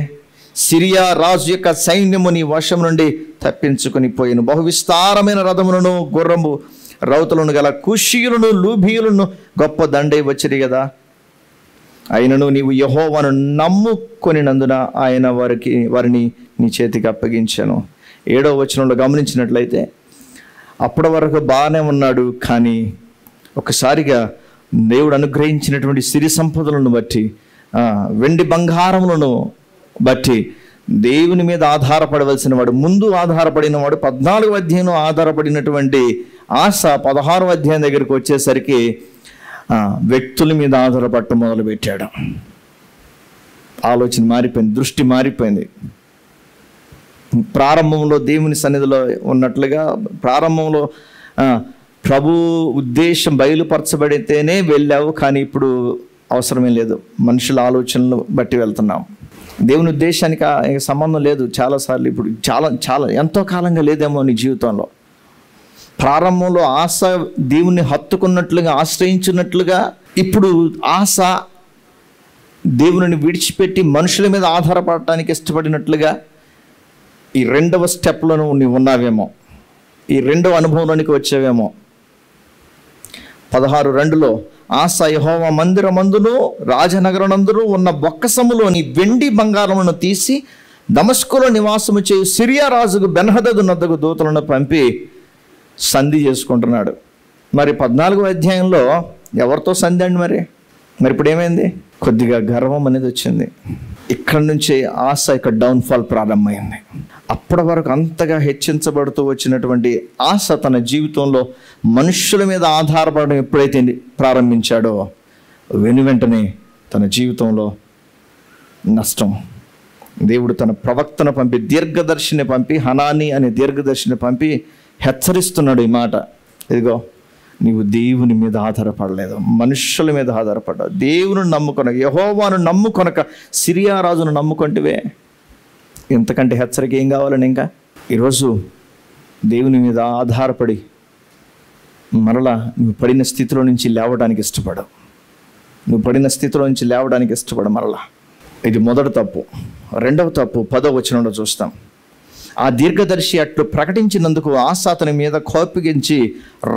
సిరియా రాజు యొక్క సైన్యము నీ వశం నుండి తప్పించుకొని పోయిను. బహు విస్తారమైన రథములను గుర్రము రౌతులను గల కుషీయులను లూబీయులను గొప్ప దండై వచ్చిరి కదా. అయినను నీవు యెహోవాను నమ్ముకొనినందున ఆయన వారిని నీ చేతికి అప్పగించాను. 7వ వచనంలో గమనించినట్లయితే అప్పటి వరకు బాగానే ఉన్నాడు, కానీ ఒకసారిగా దేవుడు అనుగ్రహించినటువంటి సిరి సంపదలను బట్టి, వెండి బంగారములను బట్టి దేవుని మీద ఆధారపడవలసిన వాడు, ముందు ఆధారపడిన వాడు 14వ అధ్యాయంలో ఆధారపడినటువంటి ఆశ 16వ అధ్యాయం దగ్గరికి వచ్చేసరికి వ్యక్తుల మీద ఆధారపడటం మొదలుపెట్టాడు. ఆలోచన మారిపోయింది, దృష్టి మారిపోయింది. ప్రారంభంలో దేవుని సన్నిధిలో ఉన్నట్లుగా, ప్రారంభంలో ప్రభు ఉద్దేశం బయలుపరచబడితేనే వెళ్ళావు, కానీ ఇప్పుడు అవసరమే లేదు. మనుషుల ఆలోచనలు బట్టి వెళ్తున్నాం. దేవుని ఉద్దేశానికి సంబంధం లేదు చాలాసార్లు. ఇప్పుడు చాలా ఎంతో కాలంగా లేదేమో నీ జీవితంలో. ప్రారంభంలో ఆశ దేవుని హత్తుకున్నట్లుగా, ఆశ్రయించినట్లుగా, ఇప్పుడు ఆశ దేవుని విడిచిపెట్టి మనుషుల మీద ఆధారపడటానికి ఇష్టపడినట్లుగా ఈ 2వ స్టెప్లో నీవు ఉన్నావేమో, ఈ 2వ అనుభవంలోనికి వచ్చావేమో. 16:2లో ఆశ యెహోవా మందిరమందును రాజనగరనందును ఉన్న బొక్కసములోని వెండి బంగారములను తీసి దమస్కులో నివాసము చేయు సిరియా రాజుకు బెన్హదదు నద్దకు దూతలను పంపి సంధి చేసుకుంటున్నాడు. మరి 14వ అధ్యాయంలో ఎవరితో సంధి అండి? మరి ఇప్పుడు ఏమైంది? కొద్దిగా గర్వం అనేది వచ్చింది. ఇక్కడ నుంచి ఆశ యొక్క డౌన్ఫాల్ ప్రారంభమైంది. అప్పటి వరకు అంతగా హెచ్చించబడుతూ వచ్చినటువంటి ఆశ తన జీవితంలో మనుషుల మీద ఆధారపడడం ఎప్పుడైతే ప్రారంభించాడో, వెనువెంటనే తన జీవితంలో నష్టం. దేవుడు తన ప్రవక్తను పంపి, దీర్ఘదర్శిని పంపి, హనాని అనే దీర్ఘదర్శిని పంపి హెచ్చరిస్తున్నాడు ఈ మాట. ఇదిగో, నీవు దేవుని మీద ఆధారపడలేదు, మనుషుల మీద ఆధారపడ్డావు. దేవుని నమ్ముకొనక, యెహోవాను నమ్ముకొనక సిరియా రాజును నమ్ముకొంటివే. ఇంతకంటే హెచ్చరిక ఏం కావాలని? ఇంకా ఈరోజు దేవుని మీద ఆధారపడి మరలా నువ్వు పడిన స్థితిలో నుంచి లేవడానికి ఇష్టపడవు. మరలా. ఇది మొదటి తప్పు. 2వ తప్పు 10వ వచనంలో చూస్తాం. ఆ దీర్ఘదర్శి అట్లు ప్రకటించినందుకు ఆశ అతని మీద కోపగించి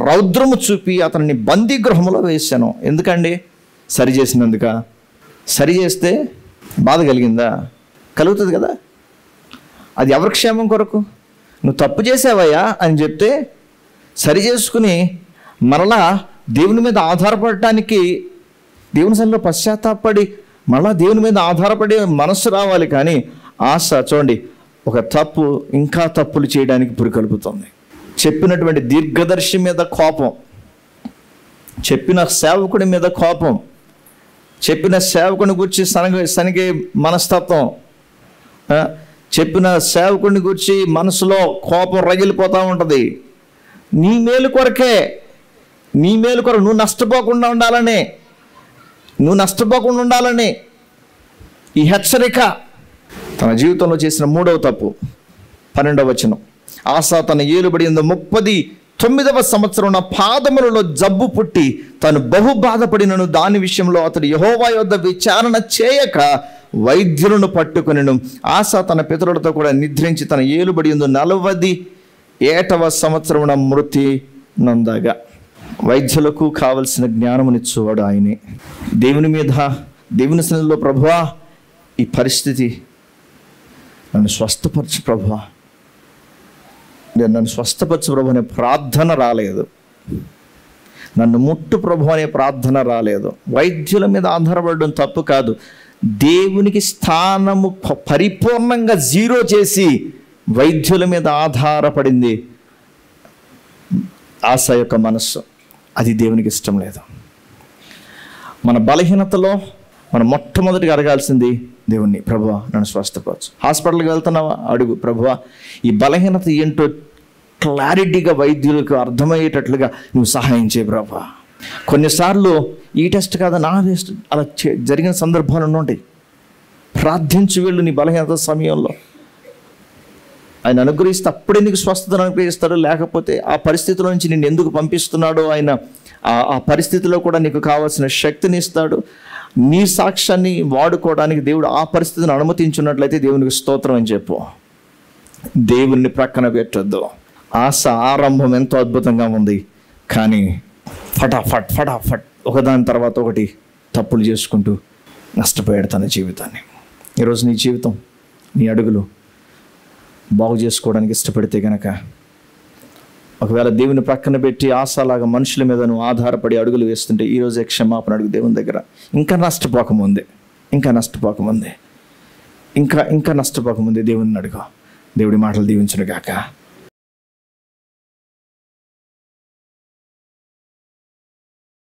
రౌద్రము చూపి అతనిని బందీగృహంలో వేశాను. ఎందుకండి? సరి చేసినందుక? సరి చేస్తే బాధ కలిగిందా? కలుగుతుంది కదా. అది ఎవరి క్షేమం కొరకు? నువ్వు తప్పు చేసావయ్యా అని చెప్తే సరి చేసుకుని మరలా దేవుని మీద ఆధారపడటానికి, దేవుని సన్నిధిలో పశ్చాత్తాపడి మరలా దేవుని మీద ఆధారపడే మనస్సు రావాలి. కానీ ఆశ చూడండి, ఒక తప్పు ఇంకా తప్పులు చేయడానికి పురికొల్పుతుంది. చెప్పినటువంటి దీర్ఘదర్శి మీద కోపం, చెప్పిన సేవకుడి మీద కోపం, చెప్పిన సేవకుని గురించి సనిగే మనస్తత్వం, చెప్పిన సేవకుడిని గురించి మనసులో కోపం రగిలిపోతూ ఉంటుంది. నీ మేలు కొరకు నువ్వు నష్టపోకుండా ఉండాలని ఈ హెచ్చరిక. తన జీవితంలో చేసిన 3వ తప్పు 12వ వచనం. ఆశ తన ఏలుబడి 39వ సంవత్సరం నా పాదములలో జబ్బు పుట్టి తను బహు బాధపడినను. దాని విషయంలో అతడు యెహోవా యొద్ద విచారణ చేయక వైద్యులను పట్టుకొనెను. ఆశ తన పితరులతో కూడా నిద్రించి తన ఏలుబడి 41వ సంవత్సరమున మృతి నొందగా. వైద్యులకు కావలసిన జ్ఞానమునిచ్చేవాడు ఆయనే. దేవుని సన్నిధిలో, ప్రభువా ఈ పరిస్థితి నన్ను స్వస్థపరచు ప్రభువా, నన్ను స్వస్థపరచు ప్రభు అనే ప్రార్థన రాలేదు. నన్ను ముట్టు ప్రభు అనే ప్రార్థన రాలేదు. వైద్యుల మీద ఆధారపడడం తప్పు కాదు. దేవునికి స్థానము పరిపూర్ణంగా జీరో చేసి వైద్యుల మీద ఆధారపడింది ఆశ యొక్క మనస్సు. అది దేవునికి ఇష్టం లేదు. మన బలహీనతలో మనం మొట్టమొదటిగా అడగాల్సింది దేవుణ్ణి, ప్రభువా నన్ను స్వస్థపరచు. హాస్పిటల్కి వెళ్తున్నావా, అడుగు, ప్రభువా ఈ బలహీనత ఏంటో క్లారిటీగా వైద్యులకు అర్థమయ్యేటట్లుగా నువ్వు సహాయం చేయ ప్రభువా. కొన్నిసార్లు ఈ టెస్ట్ కాదా నా టెస్ట్ అలా జరిగిన సందర్భాలు ఉంటాయి. ప్రార్థించి వెళ్ళు నీ బలహీనత సమయంలో. ఆయన అనుగ్రహిస్తే అప్పుడే నీకు స్వస్థతను అనుగ్రహిస్తాడు. లేకపోతే ఆ పరిస్థితిలో నుంచి నిన్ను ఎందుకు పంపిస్తున్నాడో ఆయన ఆ పరిస్థితిలో కూడా నీకు కావాల్సిన శక్తిని ఇస్తాడు. నీ సాక్ష్యాన్ని వాడుకోవడానికి దేవుడు ఆ పరిస్థితిని అనుమతించున్నట్లయితే దేవునికి స్తోత్రం అని చెప్పు. దేవుణ్ణి ప్రక్కన పెట్టొద్దు. ఆశ ఆరంభం ఎంతో అద్భుతంగా ఉంది, కానీ ఫటాఫట్ ఒకదాని తర్వాత ఒకటి తప్పులు చేసుకుంటూ నష్టపోయాడు తన జీవితాన్ని. ఈరోజు నీ జీవితం, నీ అడుగులు బాగు చేసుకోవడానికి ఇష్టపడితే కనుక, ఒకవేళ దేవుని ప్రక్కన పెట్టి ఆశలాగా మనుషుల మీద నువ్వు ఆధారపడి అడుగులు వేస్తుంటే ఈరోజే క్షమాపణ అడుగు దేవుని దగ్గర. ఇంకా నష్టపోకముందే దేవుని అడుగు. దేవుడి మాటలు దీవించును గాక.